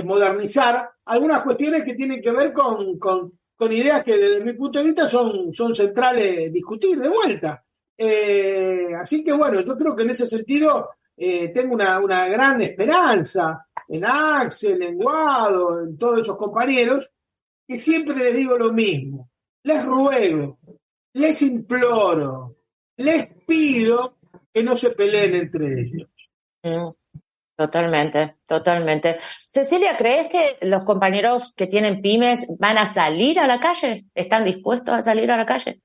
C: modernizar algunas cuestiones que tienen que ver con ideas que desde mi punto de vista son centrales discutir de vuelta. Así que bueno, yo creo que en ese sentido tengo una gran esperanza en Axel, en Guado, en todos esos compañeros, que siempre les digo lo mismo. Les ruego, les imploro, les pido que no se peleen entre ellos.
B: Totalmente, totalmente. Cecilia, ¿crees que los compañeros que tienen pymes van a salir a la calle? ¿Están dispuestos a salir a la calle?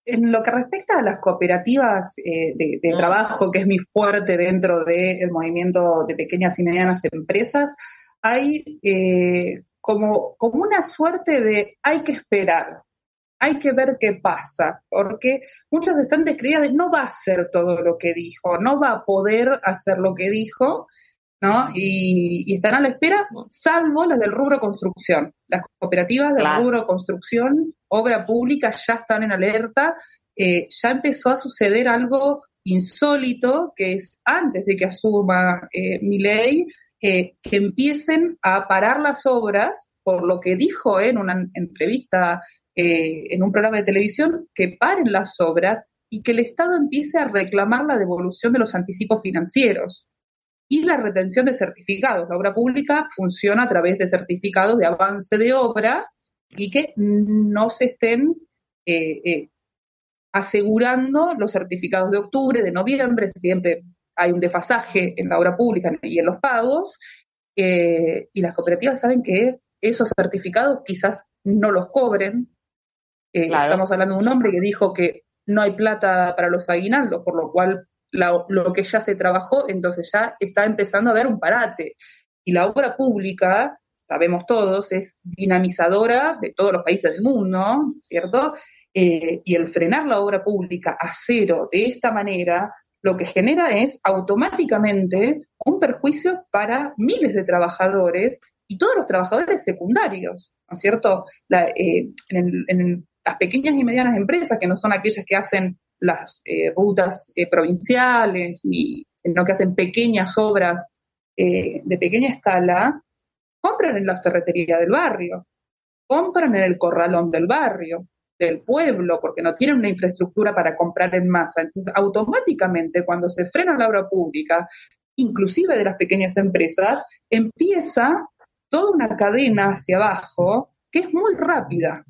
F: En lo que respecta a las cooperativas de trabajo, que es mi fuerte dentro del movimiento de pequeñas y medianas empresas, hay como una suerte de hay que esperar, hay que ver qué pasa, porque muchas están descreídas de no va a hacer todo lo que dijo, no va a poder hacer lo que dijo, ¿no? Y están a la espera, salvo las del rubro construcción. Las cooperativas del rubro construcción, obra pública, ya están en alerta. Ya empezó a suceder algo insólito, que es antes de que asuma Milei, que empiecen a parar las obras, por lo que dijo en una entrevista en un programa de televisión, que paren las obras y que el Estado empiece a reclamar la devolución de los anticipos financieros y la retención de certificados. La obra pública funciona a través de certificados de avance de obra y que no se estén asegurando los certificados de octubre, de noviembre. Siempre hay un desfasaje en la obra pública y en los pagos, y las cooperativas saben que esos certificados quizás no los cobren. Estamos hablando de un hombre que dijo que no hay plata para los aguinaldos, por lo cual lo que ya se trabajó, entonces ya está empezando a haber un parate. Y la obra pública, sabemos todos, es dinamizadora de todos los países del mundo, ¿cierto? Y el frenar la obra pública a cero de esta manera, lo que genera es automáticamente un perjuicio para miles de trabajadores y todos los trabajadores secundarios, ¿no es cierto? En las pequeñas y medianas empresas, que no son aquellas que hacen las rutas provinciales, sino que hacen pequeñas obras de pequeña escala, compran en la ferretería del barrio, compran en el corralón del barrio, del pueblo, porque no tienen una infraestructura para comprar en masa. Entonces, automáticamente, cuando se frena la obra pública, inclusive de las pequeñas empresas, empieza toda una cadena hacia abajo que es muy rápida.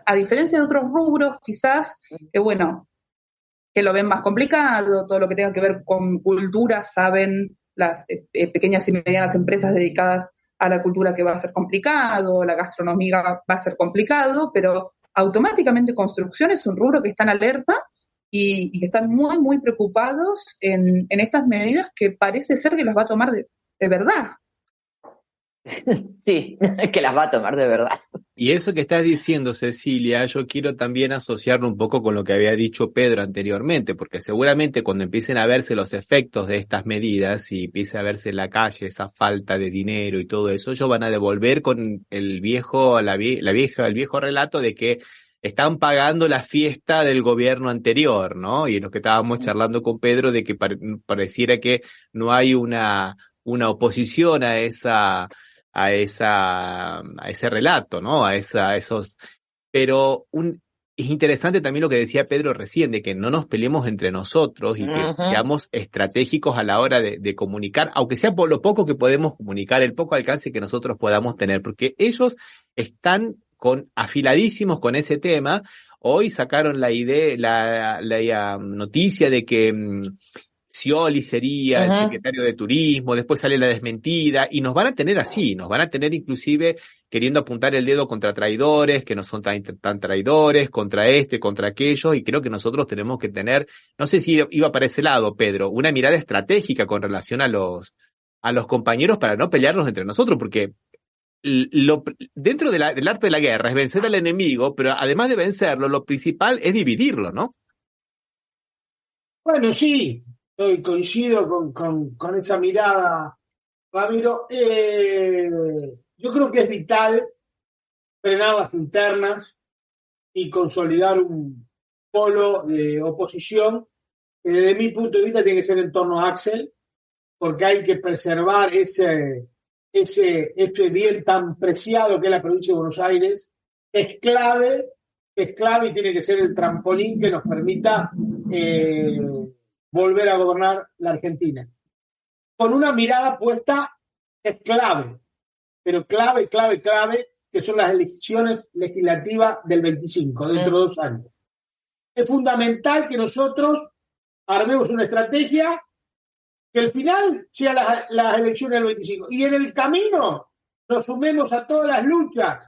F: A diferencia de otros rubros, quizás, que lo ven más complicado, todo lo que tenga que ver con cultura, saben las pequeñas y medianas empresas dedicadas a la cultura que va a ser complicado, la gastronomía va a ser complicado, pero automáticamente construcción es un rubro que está en alerta y que están muy, muy preocupados en estas medidas que parece ser que las va a tomar de verdad.
B: Sí, que las va a tomar de verdad.
A: Y eso que estás diciendo, Cecilia, yo quiero también asociarlo un poco con lo que había dicho Pedro anteriormente, porque seguramente cuando empiecen a verse los efectos de estas medidas y empiece a verse en la calle esa falta de dinero y todo eso, ellos van a devolver con el viejo relato de que están pagando la fiesta del gobierno anterior, ¿no? Y en lo que estábamos charlando con Pedro de que pareciera que no hay una oposición a ese relato, ¿no? Pero es interesante también lo que decía Pedro recién, de que no nos peleemos entre nosotros y que seamos estratégicos a la hora de comunicar, aunque sea por lo poco que podemos comunicar, el poco alcance que nosotros podamos tener, porque ellos están afiladísimos con ese tema. Hoy sacaron la noticia de que Scioli sería el secretario de Turismo, después sale la desmentida, y nos van a tener así, nos van a tener inclusive queriendo apuntar el dedo contra traidores, que no son tan traidores, contra contra aquellos, y creo que nosotros tenemos que tener, no sé si iba para ese lado, Pedro, una mirada estratégica con relación a los compañeros para no pelearnos entre nosotros, porque dentro del arte de la guerra es vencer al enemigo, pero además de vencerlo, lo principal es dividirlo, ¿no?
C: Bueno, sí. Coincido con esa mirada, Ramiro. Yo creo que es vital frenar las internas y consolidar un polo de oposición que desde mi punto de vista tiene que ser en torno a Axel, porque hay que preservar ese bien tan preciado que es la provincia de Buenos Aires. Es clave y tiene que ser el trampolín que nos permita volver a gobernar la Argentina. Con una mirada puesta, es clave, pero clave, que son las elecciones legislativas del 25, dentro de 2 años. Es fundamental que nosotros armemos una estrategia que al final sean las elecciones del 25. Y en el camino nos sumemos a todas las luchas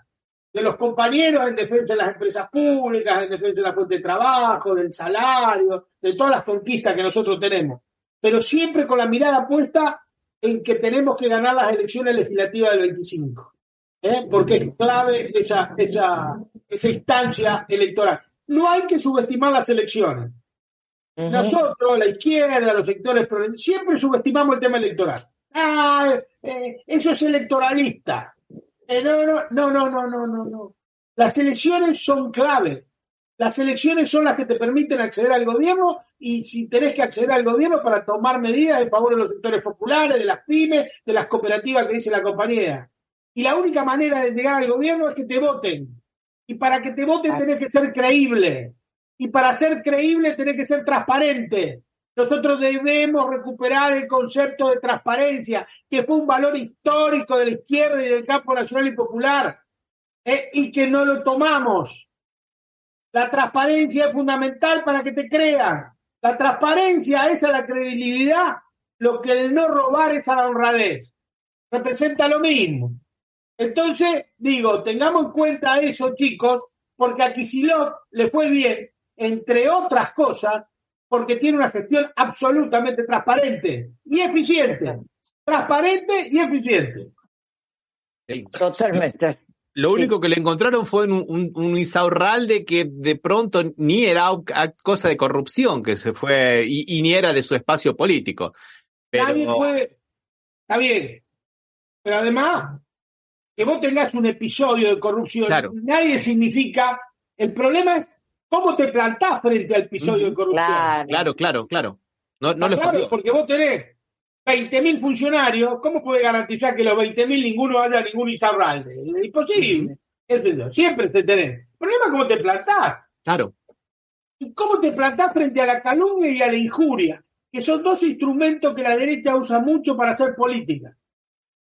C: de los compañeros en defensa de las empresas públicas, en defensa de la fuente de trabajo, del salario, de todas las conquistas que nosotros tenemos. Pero siempre con la mirada puesta en que tenemos que ganar las elecciones legislativas del 25. Porque es clave esa instancia electoral. No hay que subestimar las elecciones. Nosotros, la izquierda, los sectores progresistas, siempre subestimamos el tema electoral. Eso es electoralista. No. Las elecciones son clave. Las elecciones son las que te permiten acceder al gobierno, y si tenés que acceder al gobierno para tomar medidas en favor de los sectores populares, de las pymes, de las cooperativas que dice la compañía. Y la única manera de llegar al gobierno es que te voten. Y para que te voten tenés que ser creíble. Y para ser creíble tenés que ser transparente. Nosotros debemos recuperar el concepto de transparencia, que fue un valor histórico de la izquierda y del campo nacional y popular, y que no lo tomamos. La transparencia es fundamental para que te crean. La transparencia es a la credibilidad lo que el no robar es a la honradez. Representa lo mismo. Entonces, digo, tengamos en cuenta eso, chicos, porque a Kicillof le fue bien, entre otras cosas, porque tiene una gestión absolutamente transparente y eficiente. Transparente y eficiente.
B: Totalmente.
A: Lo único que le encontraron fue un Insaurralde que de pronto ni era cosa de corrupción, que se fue, y ni era de su espacio político. Pero...
C: Nadie puede... Está bien. Pero además, que vos tengas un episodio de corrupción,
A: claro,
C: nadie significa... El problema es cómo te plantás frente al episodio de corrupción.
A: Claro. No les
C: claro, porque vos tenés 20.000 funcionarios, ¿cómo puede garantizar que los 20.000 ninguno haya ningún Insaurralde? Es imposible. Siempre se tenés. El problema es cómo te plantás.
A: Claro.
C: Y cómo te plantás frente a la calumnia y a la injuria, que son dos instrumentos que la derecha usa mucho para hacer política.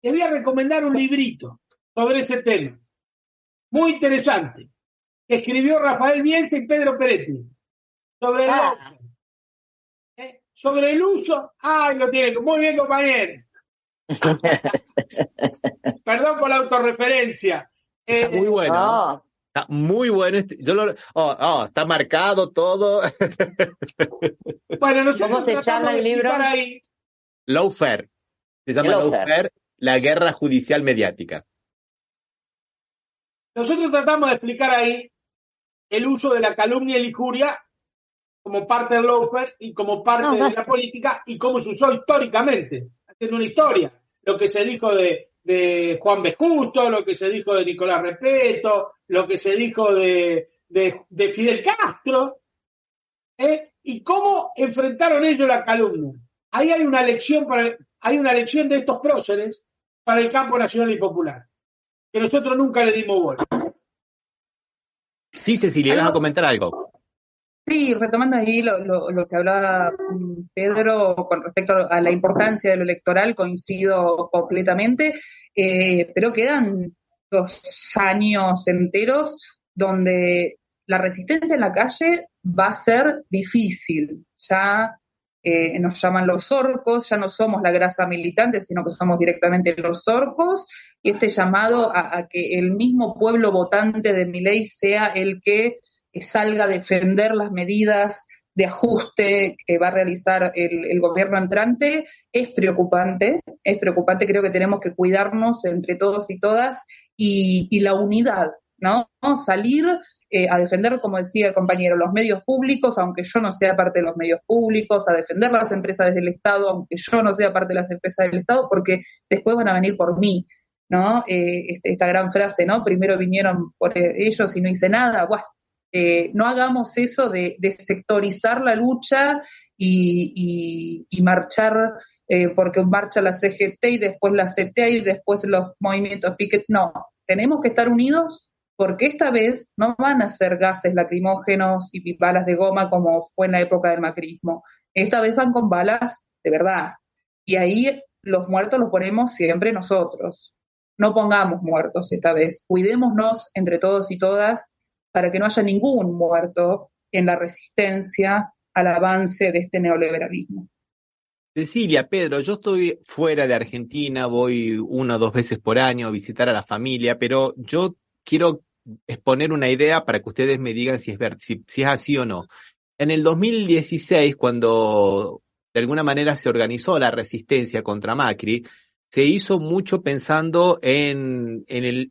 C: Te voy a recomendar un librito sobre ese tema. Muy interesante. Que escribió Rafael Bielsa y Pedro Peretti. Sobre el uso. ¡Ay, lo tiene! Muy bien, compañero. Perdón por la autorreferencia.
A: Muy bueno. Está muy bueno. Está marcado todo.
C: Bueno, nosotros
B: ¿cómo se llama el libro?
C: Ahí.
A: Lawfare. Se llama Lawfare, la guerra judicial mediática.
C: Nosotros tratamos de explicar ahí el uso de la calumnia y la injuria como parte del lawfare y como parte de la política, y cómo se usó históricamente, haciendo una historia. Lo que se dijo de Juan B. Justo, lo que se dijo de Nicolás Repeto, lo que se dijo de Fidel Castro, y cómo enfrentaron ellos la calumnia. Ahí hay una lección de estos próceres para el campo nacional y popular, que nosotros nunca le dimos bola.
A: Sí, Cecilia, vas a comentar algo.
F: Sí, retomando ahí lo que hablaba Pedro con respecto a la importancia de lo electoral, coincido completamente, pero quedan 2 años enteros donde la resistencia en la calle va a ser difícil. Ya nos llaman los orcos, ya no somos la grasa militante, sino que somos directamente los orcos, y este llamado a que el mismo pueblo votante de Milei sea el que salga a defender las medidas de ajuste que va a realizar el gobierno entrante es preocupante, creo que tenemos que cuidarnos entre todos y todas, y la unidad, ¿no? Salir a defender, como decía el compañero, los medios públicos, aunque yo no sea parte de los medios públicos, a defender las empresas del Estado, aunque yo no sea parte de las empresas del Estado, porque después van a venir por mí, ¿no? Esta gran frase, ¿no? Primero vinieron por ellos y no hice nada. Bueno, no hagamos eso de sectorizar la lucha y marchar porque marcha la CGT y después la CTA y después los movimientos piquet. No, tenemos que estar unidos, porque esta vez no van a ser gases lacrimógenos y balas de goma como fue en la época del macrismo. Esta vez van con balas de verdad. Y ahí los muertos los ponemos siempre nosotros. No pongamos muertos esta vez. Cuidémonos entre todos y todas para que no haya ningún muerto en la resistencia al avance de este neoliberalismo.
A: Cecilia, Pedro, yo estoy fuera de Argentina, voy 1 o 2 veces por año a visitar a la familia, pero yo quiero exponer una idea para que ustedes me digan si es así o no. En el 2016, cuando de alguna manera se organizó la resistencia contra Macri, se hizo mucho pensando en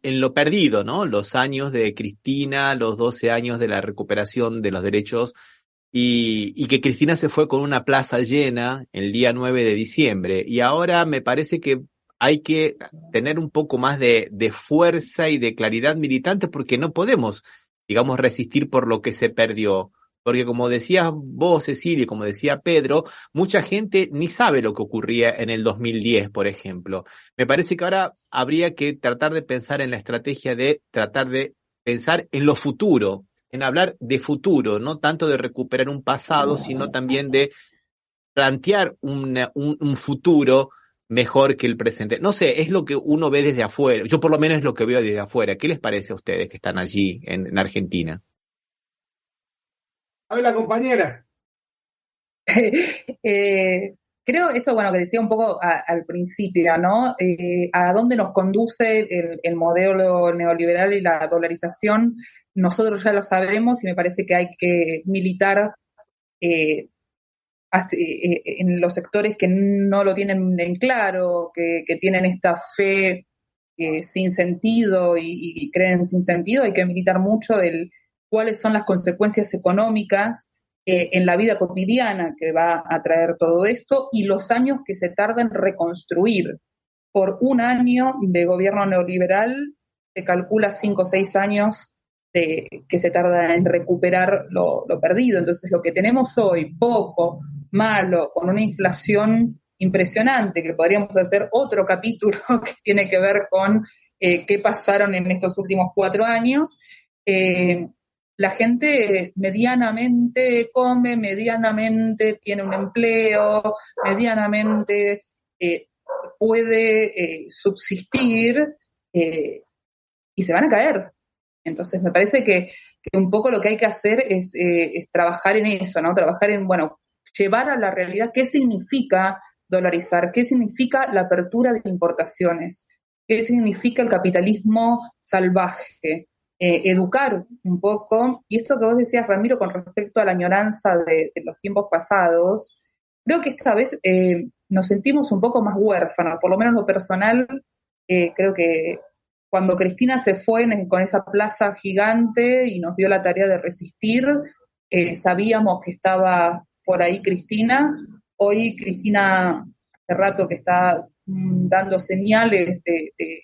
A: lo perdido, ¿no? Los años de Cristina, los 12 años de la recuperación de los derechos y que Cristina se fue con una plaza llena el día 9 de diciembre. Y ahora me parece que hay que tener un poco más de fuerza y de claridad militante porque no podemos, digamos, resistir por lo que se perdió. Porque como decías vos, Cecilia, y como decía Pedro, mucha gente ni sabe lo que ocurría en el 2010, por ejemplo. Me parece que ahora habría que tratar de pensar en la estrategia de tratar de pensar en lo futuro, en hablar de futuro, no tanto de recuperar un pasado, sino también de plantear un futuro mejor que el presente. No sé, es lo que uno ve desde afuera. Yo por lo menos es lo que veo desde afuera. ¿Qué les parece a ustedes que están allí en Argentina?
C: A ver, la compañera.
F: Creo esto, bueno, que decía un poco al principio, ¿no? ¿A dónde nos conduce el modelo neoliberal y la dolarización? Nosotros ya lo sabemos y me parece que hay que militar en los sectores que no lo tienen en claro, que tienen esta fe sin sentido y creen sin sentido. Hay que militar mucho cuáles son las consecuencias económicas en la vida cotidiana que va a traer todo esto y los años que se tarda en reconstruir. Por un año de gobierno neoliberal se calcula 5 o 6 años que se tarda en recuperar lo perdido. Entonces lo que tenemos hoy, poco, malo, con una inflación impresionante, que podríamos hacer otro capítulo que tiene que ver con qué pasaron en estos últimos 4 años, la gente medianamente come, medianamente tiene un empleo, medianamente puede subsistir y se van a caer. Entonces me parece que un poco lo que hay que hacer es trabajar en eso, ¿no? Trabajar en, bueno, llevar a la realidad qué significa dolarizar, qué significa la apertura de importaciones, qué significa el capitalismo salvaje, educar un poco. Y esto que vos decías, Ramiro, con respecto a la añoranza de los tiempos pasados, creo que esta vez nos sentimos un poco más huérfanos, por lo menos lo personal. Creo que cuando Cristina se fue con esa plaza gigante y nos dio la tarea de resistir, sabíamos que estaba por ahí Cristina. Hoy Cristina hace rato que está dando señales de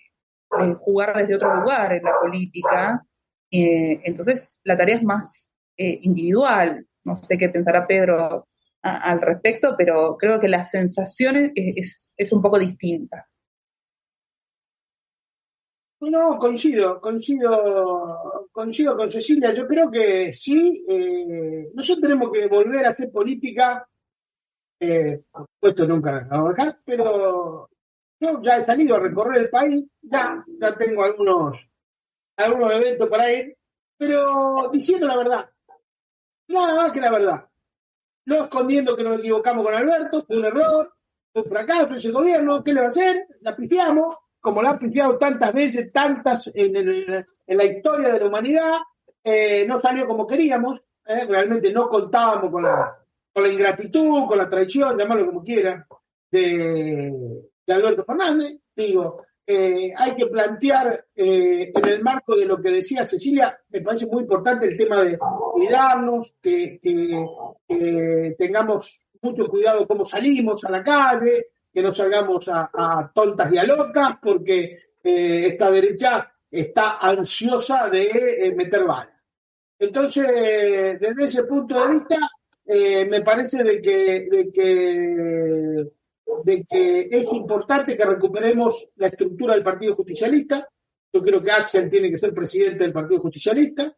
F: jugar desde otro lugar en la política. Entonces la tarea es más individual. No sé qué pensará Pedro al respecto, pero creo que la sensación es un poco distinta.
C: No, coincido con Cecilia. Yo creo que sí, nosotros tenemos que volver a hacer política, por supuesto nunca la vamos a dejar, pero yo ya he salido a recorrer el país, ya tengo algunos eventos para ir, pero diciendo la verdad, nada más que la verdad, no escondiendo que nos equivocamos con Alberto, fue un error, fue un fracaso ese gobierno, ¿qué le va a hacer? La pifiamos, como la han pifiado tantas veces, tantas en la historia de la humanidad, no salió como queríamos, realmente no contábamos con la ingratitud, con la traición, llamarlo como quieran, de Alberto Fernández. Digo, hay que plantear en el marco de lo que decía Cecilia, me parece muy importante el tema de cuidarnos, que tengamos mucho cuidado cómo salimos a la calle, que no salgamos a tontas y a locas, porque esta derecha está ansiosa de meter balas. Entonces, desde ese punto de vista, me parece de que es importante que recuperemos la estructura del Partido Justicialista. Yo creo que Axel tiene que ser presidente del Partido Justicialista,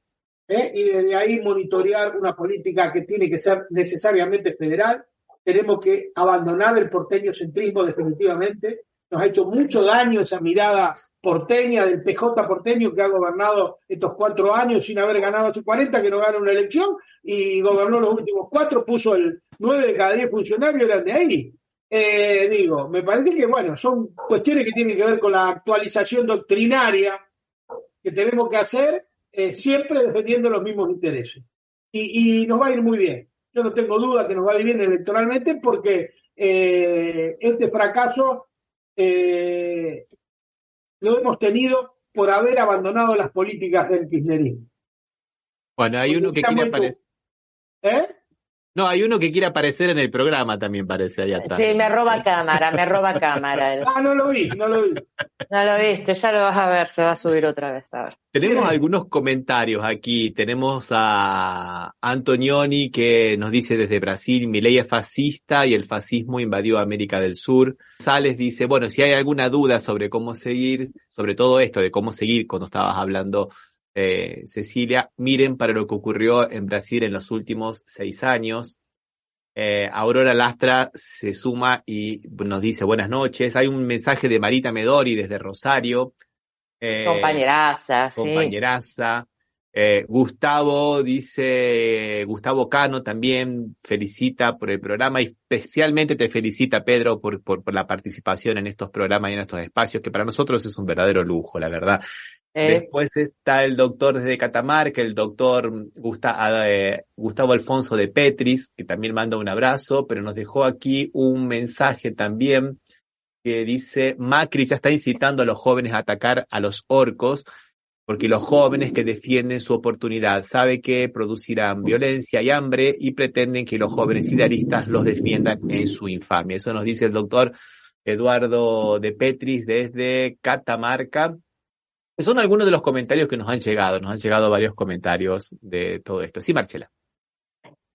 C: y desde ahí monitorear una política que tiene que ser necesariamente federal. Tenemos que abandonar el porteño-centrismo definitivamente. Nos ha hecho mucho daño esa mirada porteña del PJ porteño que ha gobernado estos 4 años sin haber ganado hace 40, que no gana una elección, y gobernó los últimos 4, puso el 9 de cada 10 funcionarios, eran de ahí. Me parece que, bueno, son cuestiones que tienen que ver con la actualización doctrinaria que tenemos que hacer, siempre defendiendo los mismos intereses. Y nos va a ir muy bien. Yo no tengo duda que nos va a ir bien electoralmente, porque este fracaso lo hemos tenido por haber abandonado las políticas del kirchnerismo.
A: Bueno, hay uno que quiere aparecer. No, hay uno que quiere aparecer en el programa también, parece, ahí atrás.
B: Sí, me roba cámara. él.
C: No lo vi.
B: No lo viste, ya lo vas a ver, se va a subir otra vez, a ver.
A: Tenemos algunos comentarios aquí. Tenemos a Antonioni que nos dice desde Brasil, Milei es fascista y el fascismo invadió América del Sur. Sales dice, bueno, si hay alguna duda sobre cómo seguir, sobre todo esto de cómo seguir cuando estabas hablando, Cecilia, miren para lo que ocurrió en Brasil en los últimos 6 años. Aurora Lastra se suma y nos dice buenas noches. Hay un mensaje de Marita Medori desde Rosario.
B: Compañeraza, sí.
A: Compañeraza. Gustavo dice, Gustavo Cano también felicita por el programa y especialmente te felicita, Pedro, por la participación en estos programas y en estos espacios, que para nosotros es un verdadero lujo, la verdad. Después está el doctor desde Catamarca, el doctor Gustavo Alfonso de Petris, que también manda un abrazo, pero nos dejó aquí un mensaje también que dice, Macri ya está incitando a los jóvenes a atacar a los orcos, porque los jóvenes que defienden su oportunidad saben que producirán violencia y hambre y pretenden que los jóvenes idealistas los defiendan en su infamia. Eso nos dice el doctor Eduardo de Petris desde Catamarca. Son algunos de los comentarios que nos han llegado varios comentarios de todo esto. Sí, Marcela.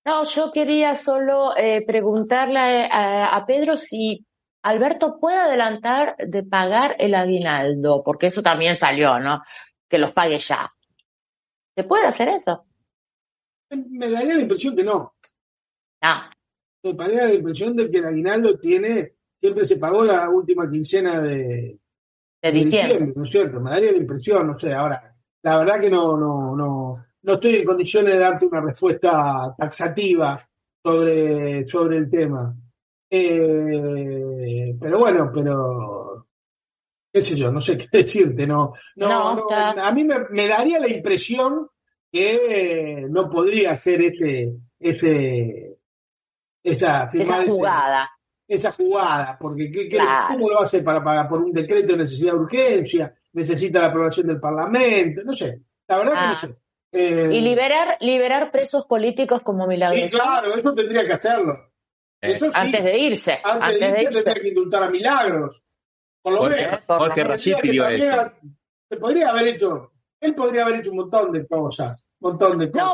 B: No, yo quería solo preguntarle a Pedro si Alberto puede adelantar de pagar el aguinaldo, porque eso también salió, ¿no? Que los pague ya. ¿Se puede hacer eso?
C: Me daría la impresión que no. Me daría la impresión de que el aguinaldo siempre se pagó la última quincena de diciembre, ¿no es cierto? Me daría la impresión, no sé, ahora, la verdad que no estoy en condiciones de darte una respuesta taxativa sobre el tema. Pero bueno, qué sé yo, no sé qué decirte, a mí me daría la impresión que no podría hacer esa jugada. Esa jugada, porque claro. ¿Cómo lo hace para pagar? ¿Por un decreto de necesidad de urgencia? ¿Necesita la aprobación del Parlamento? No sé, la verdad que no sé.
B: Y liberar presos políticos como Milagros.
C: Sí, claro, eso tendría que hacerlo. Eso sí,
B: antes de irse.
C: Antes de irse tendría que indultar a Milagros. Por lo menos.
A: Jorge Rashid pidió eso.
C: Él podría haber hecho un montón de cosas.
B: No,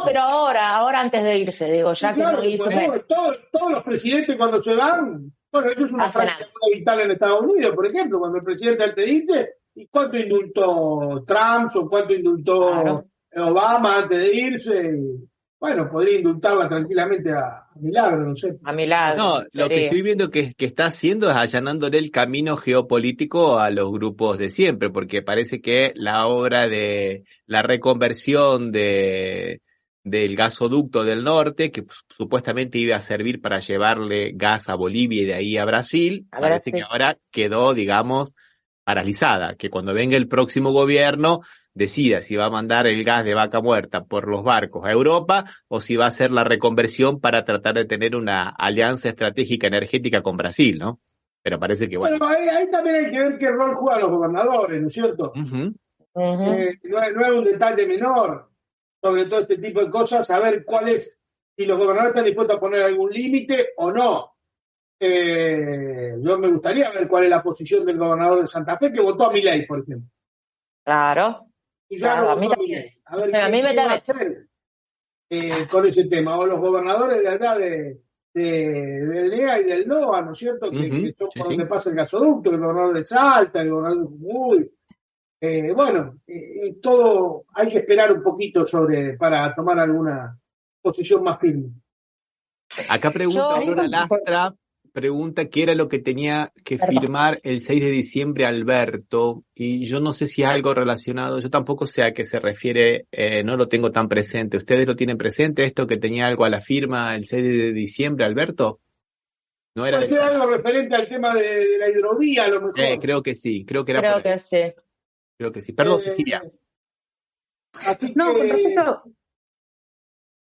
B: pero ahora antes de irse, digo, ya que no hizo.
C: Todos los presidentes cuando se van, bueno, eso es una práctica muy vital en Estados Unidos, por ejemplo, cuando el presidente antes de irse, ¿y cuánto indultó Trump o cuánto indultó Obama antes de irse? Bueno, podría indultarla tranquilamente a Milagro, no sé.
B: A Milagro.
A: No, lo que estoy viendo que está haciendo es allanándole el camino geopolítico a los grupos de siempre, porque parece que la obra de la reconversión del gasoducto del norte, que supuestamente iba a servir para llevarle gas a Bolivia y de ahí a Brasil, parece que ahora quedó, digamos, paralizada, que cuando venga el próximo gobierno decida si va a mandar el gas de Vaca Muerta por los barcos a Europa o si va a hacer la reconversión para tratar de tener una alianza estratégica energética con Brasil, ¿no? Pero parece que
C: bueno. Bueno, ahí también hay que ver qué rol juegan los gobernadores, ¿no es cierto? No es un detalle menor sobre todo este tipo de cosas, saber si los gobernadores están dispuestos a poner algún límite o no. Yo me gustaría ver cuál es la posición del gobernador de Santa Fe que votó a Milei, por ejemplo.
B: Claro.
C: Y ya
B: claro,
C: a mí también. A ver qué va a hacer con ese tema. O los gobernadores de allá del NEA y del NOA, ¿no es cierto? Que son por donde pasa el gasoducto, el gobernador de Salta, el gobernador de Jujuy. Todo hay que esperar un poquito para tomar alguna posición más firme.
A: Acá pregunta Aurora Lastra, pregunta qué era lo que tenía que firmar el 6 de diciembre Alberto, y yo no sé si es algo relacionado, yo tampoco sé a qué se refiere, no lo tengo tan presente. ¿Ustedes lo tienen presente, esto que tenía algo a la firma el 6 de diciembre, Alberto? ¿No era
C: algo referente al tema de la hidrovía, a lo mejor?
A: Creo que sí, creo que era
B: creo que sí.
A: Creo que sí. Perdón, Cecilia.
F: No,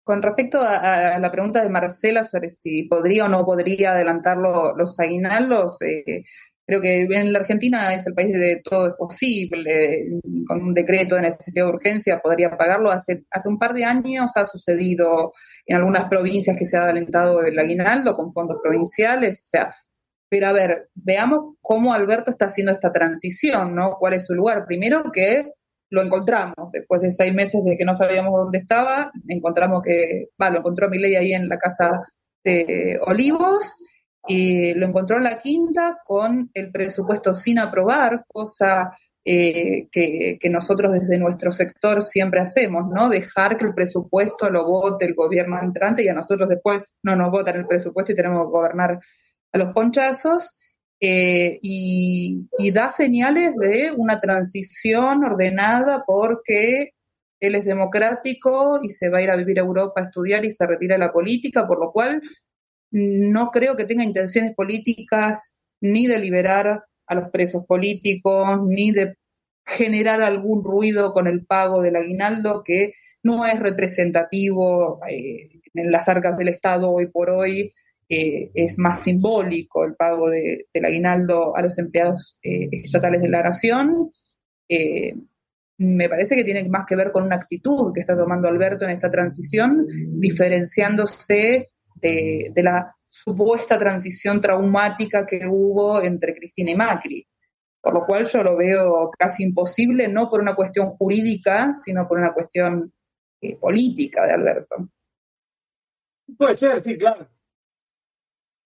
F: con respecto a la pregunta de Marcela sobre si podría o no podría adelantar los aguinaldos, Creo que en la Argentina es el país de todo es posible, con un decreto de necesidad de urgencia podría pagarlo. Hace un par de años ha sucedido en algunas provincias que se ha adelantado el aguinaldo con fondos provinciales, o sea, pero a ver, veamos cómo Alberto está haciendo esta transición, ¿no? ¿Cuál es su lugar? Primero que lo encontramos, después de 6 meses de que no sabíamos dónde estaba, encontramos lo encontró Milei ahí en la casa de Olivos, y lo encontró en la quinta con el presupuesto sin aprobar, cosa que nosotros desde nuestro sector siempre hacemos, ¿no? Dejar que el presupuesto lo vote el gobierno entrante y a nosotros después no nos votan el presupuesto y tenemos que gobernar a los ponchazos, y da señales de una transición ordenada porque él es democrático y se va a ir a vivir a Europa a estudiar y se retira de la política, por lo cual no creo que tenga intenciones políticas ni de liberar a los presos políticos, ni de generar algún ruido con el pago del aguinaldo, que no es representativo en las arcas del Estado hoy por hoy. Es más simbólico el pago del aguinaldo a los empleados estatales de la nación. Me parece que tiene más que ver con una actitud que está tomando Alberto en esta transición, diferenciándose de la supuesta transición traumática que hubo entre Cristina y Macri, por lo cual yo lo veo casi imposible, no por una cuestión jurídica, sino por una cuestión política de Alberto.
C: Puede ser, sí, claro.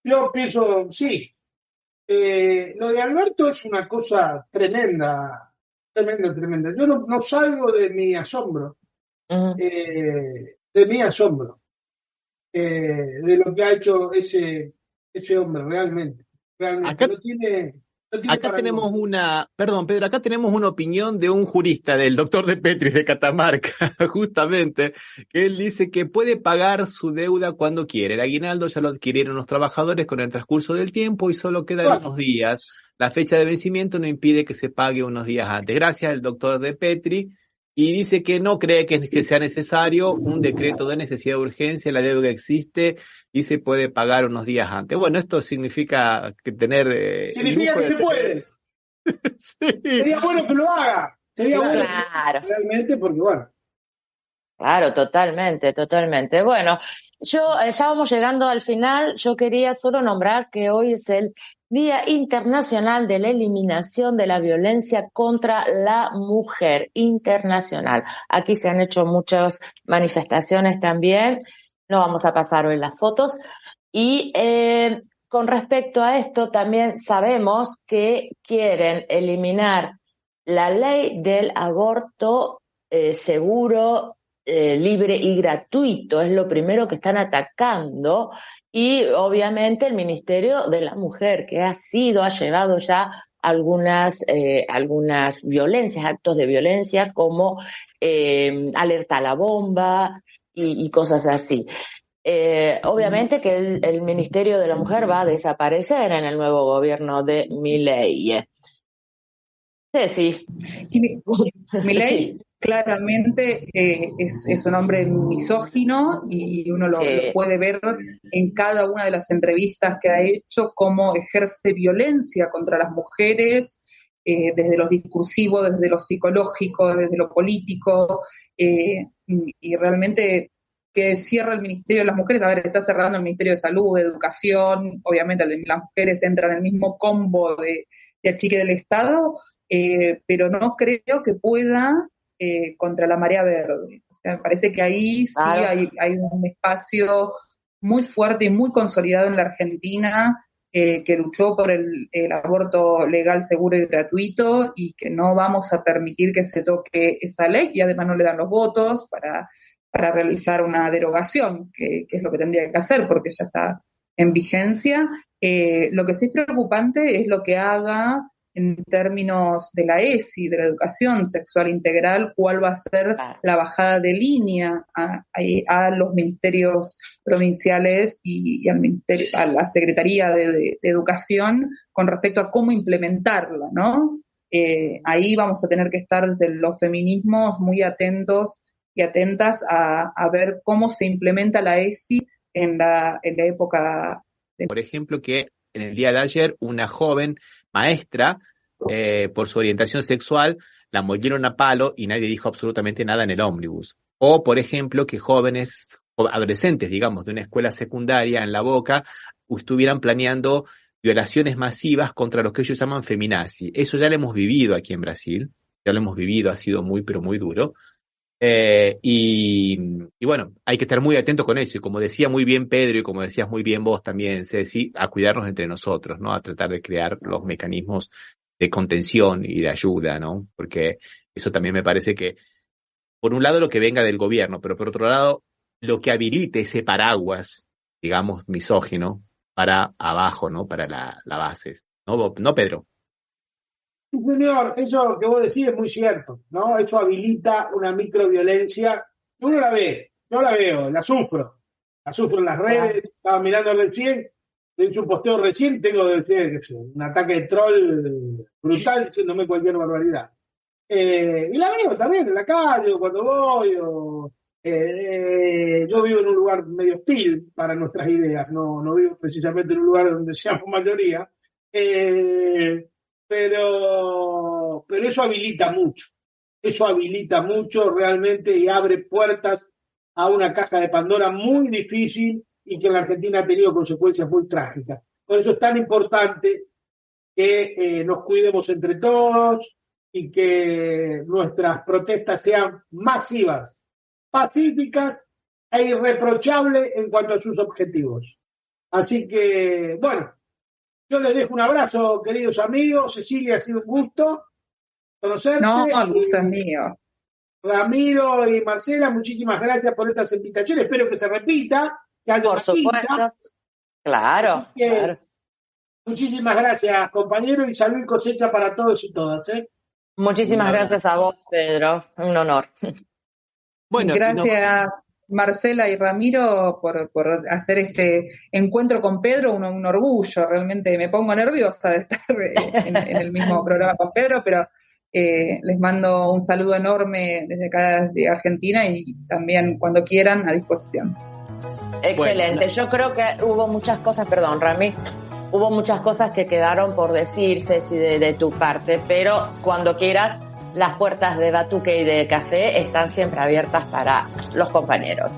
C: Yo pienso, sí. Lo de Alberto es una cosa tremenda. Yo no salgo de mi asombro. De lo que ha hecho ese hombre, realmente.
A: Acá,
C: No tiene
A: acá tenemos Pedro, acá tenemos una opinión de un jurista, del doctor de Petri de Catamarca, justamente, que él dice que puede pagar su deuda cuando quiere. El aguinaldo ya lo adquirieron los trabajadores con el transcurso del tiempo y solo quedan unos días. La fecha de vencimiento no impide que se pague unos días antes. Gracias al doctor de Petri. Y dice que no cree que sea necesario un decreto de necesidad de urgencia, la deuda existe y se puede pagar unos días antes. Bueno, esto significa que tener...
C: significa que se puede.
A: Sí.
C: Sería bueno que lo haga. Sería bueno realmente, porque bueno.
B: Claro, totalmente. Bueno, ya vamos llegando al final. Yo quería solo nombrar que hoy es el Día Internacional de la Eliminación de la Violencia contra la Mujer, internacional. Aquí se han hecho muchas manifestaciones también. No vamos a pasar hoy las fotos. Y con respecto a esto, también sabemos que quieren eliminar la ley del aborto seguro, libre y gratuito. Es lo primero que están atacando. Y obviamente el Ministerio de la Mujer, que ha llevado ya algunas violencias, actos de violencia como alerta a la bomba y cosas así. Obviamente que el Ministerio de la Mujer va a desaparecer en el nuevo gobierno de Milei. Sí.
F: Milei claramente es un hombre misógino y uno lo puede ver en cada una de las entrevistas que ha hecho, cómo ejerce violencia contra las mujeres, desde lo discursivo, desde lo psicológico, desde lo político, y realmente que cierra el Ministerio de las Mujeres. A ver, está cerrando el Ministerio de Salud, de Educación, obviamente las mujeres entran en el mismo combo de achique del Estado, pero no creo que pueda contra la marea verde. O sea, me parece que ahí sí hay un espacio muy fuerte y muy consolidado en la Argentina, que luchó por el aborto legal, seguro y gratuito, y que no vamos a permitir que se toque esa ley, y además no le dan los votos para realizar una derogación, que es lo que tendría que hacer porque ya está en vigencia. Lo que sí es preocupante es lo que haga en términos de la ESI, de la educación sexual integral, cuál va a ser la bajada de línea a los ministerios provinciales y a la Secretaría de Educación con respecto a cómo implementarla, ¿no? Ahí vamos a tener que estar desde los feminismos muy atentos y atentas a ver cómo se implementa la ESI en la época.
A: Por ejemplo, que en el día de ayer una joven maestra, por su orientación sexual, la molieron a palo y nadie dijo absolutamente nada en el ómnibus. O, por ejemplo, que jóvenes, adolescentes, digamos, de una escuela secundaria en La Boca, estuvieran planeando violaciones masivas contra los que ellos llaman feminazi. Eso ya lo hemos vivido aquí en Brasil, ya lo hemos vivido, ha sido muy, pero muy duro. Y bueno, hay que estar muy atentos con eso. Y como decía muy bien Pedro y como decías muy bien vos también, Ceci, a cuidarnos entre nosotros, ¿no? A tratar de crear los mecanismos de contención y de ayuda, ¿no? Porque eso también me parece que, por un lado, lo que venga del gobierno, pero por otro lado, lo que habilite ese paraguas, digamos, misógino, para abajo, ¿no? Para la base. ¿No, Pedro?
C: Sí, señor, eso que vos decís es muy cierto, ¿no? Eso habilita una microviolencia. Uno la ve, yo la veo, la sufro en las redes, estaba mirando recién, he hecho un posteo recién, tengo un ataque de troll brutal diciéndome cualquier barbaridad. Y la veo también en la calle, cuando voy, yo vivo en un lugar medio hostil para nuestras ideas, no vivo precisamente en un lugar donde seamos mayoría, pero eso habilita mucho realmente y abre puertas a una caja de Pandora muy difícil y que en la Argentina ha tenido consecuencias muy trágicas. Por eso es tan importante que nos cuidemos entre todos y que nuestras protestas sean masivas, pacíficas e irreprochables en cuanto a sus objetivos. Así que, bueno, yo les dejo un abrazo, queridos amigos. Cecilia, ha sido un gusto conocerte.
F: No, el gusto es mío.
C: Ramiro y Marcela, muchísimas gracias por estas invitaciones. Espero que se repita, que haya
B: Por supuesto.
C: quinta.
B: Claro, claro.
C: Muchísimas gracias, compañero, y salud y cosecha para todos y todas.
B: Muchísimas gracias a vos, Pedro. Un honor.
A: Bueno,
F: gracias, Marcela y Ramiro, por hacer este encuentro con Pedro, un orgullo. Realmente me pongo nerviosa de estar en el mismo programa con Pedro, pero les mando un saludo enorme desde acá de Argentina y también cuando quieran a disposición.
B: Excelente.
A: Bueno,
B: yo creo que hubo muchas cosas, perdón, Rami, hubo muchas cosas que quedaron por decir, Ceci, de tu parte, pero cuando quieras, las puertas de Batuque y de Café están siempre abiertas para los compañeros.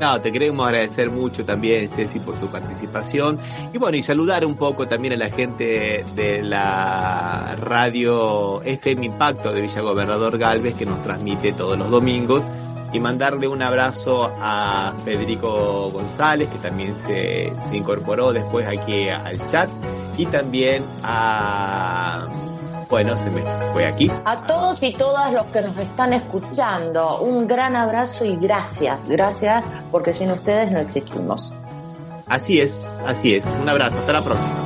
A: No, te queremos agradecer mucho también, Ceci, por tu participación. Y bueno, y saludar un poco también a la gente de la radio FM Impacto de Villa Gobernador Galvez, que nos transmite todos los domingos. Y mandarle un abrazo a Federico González, que también se incorporó después aquí al chat. Y también a... Bueno, se me fue aquí.
B: A todos y todas los que nos están escuchando, un gran abrazo y gracias, porque sin ustedes no existimos.
A: Así es. Un abrazo, hasta la próxima.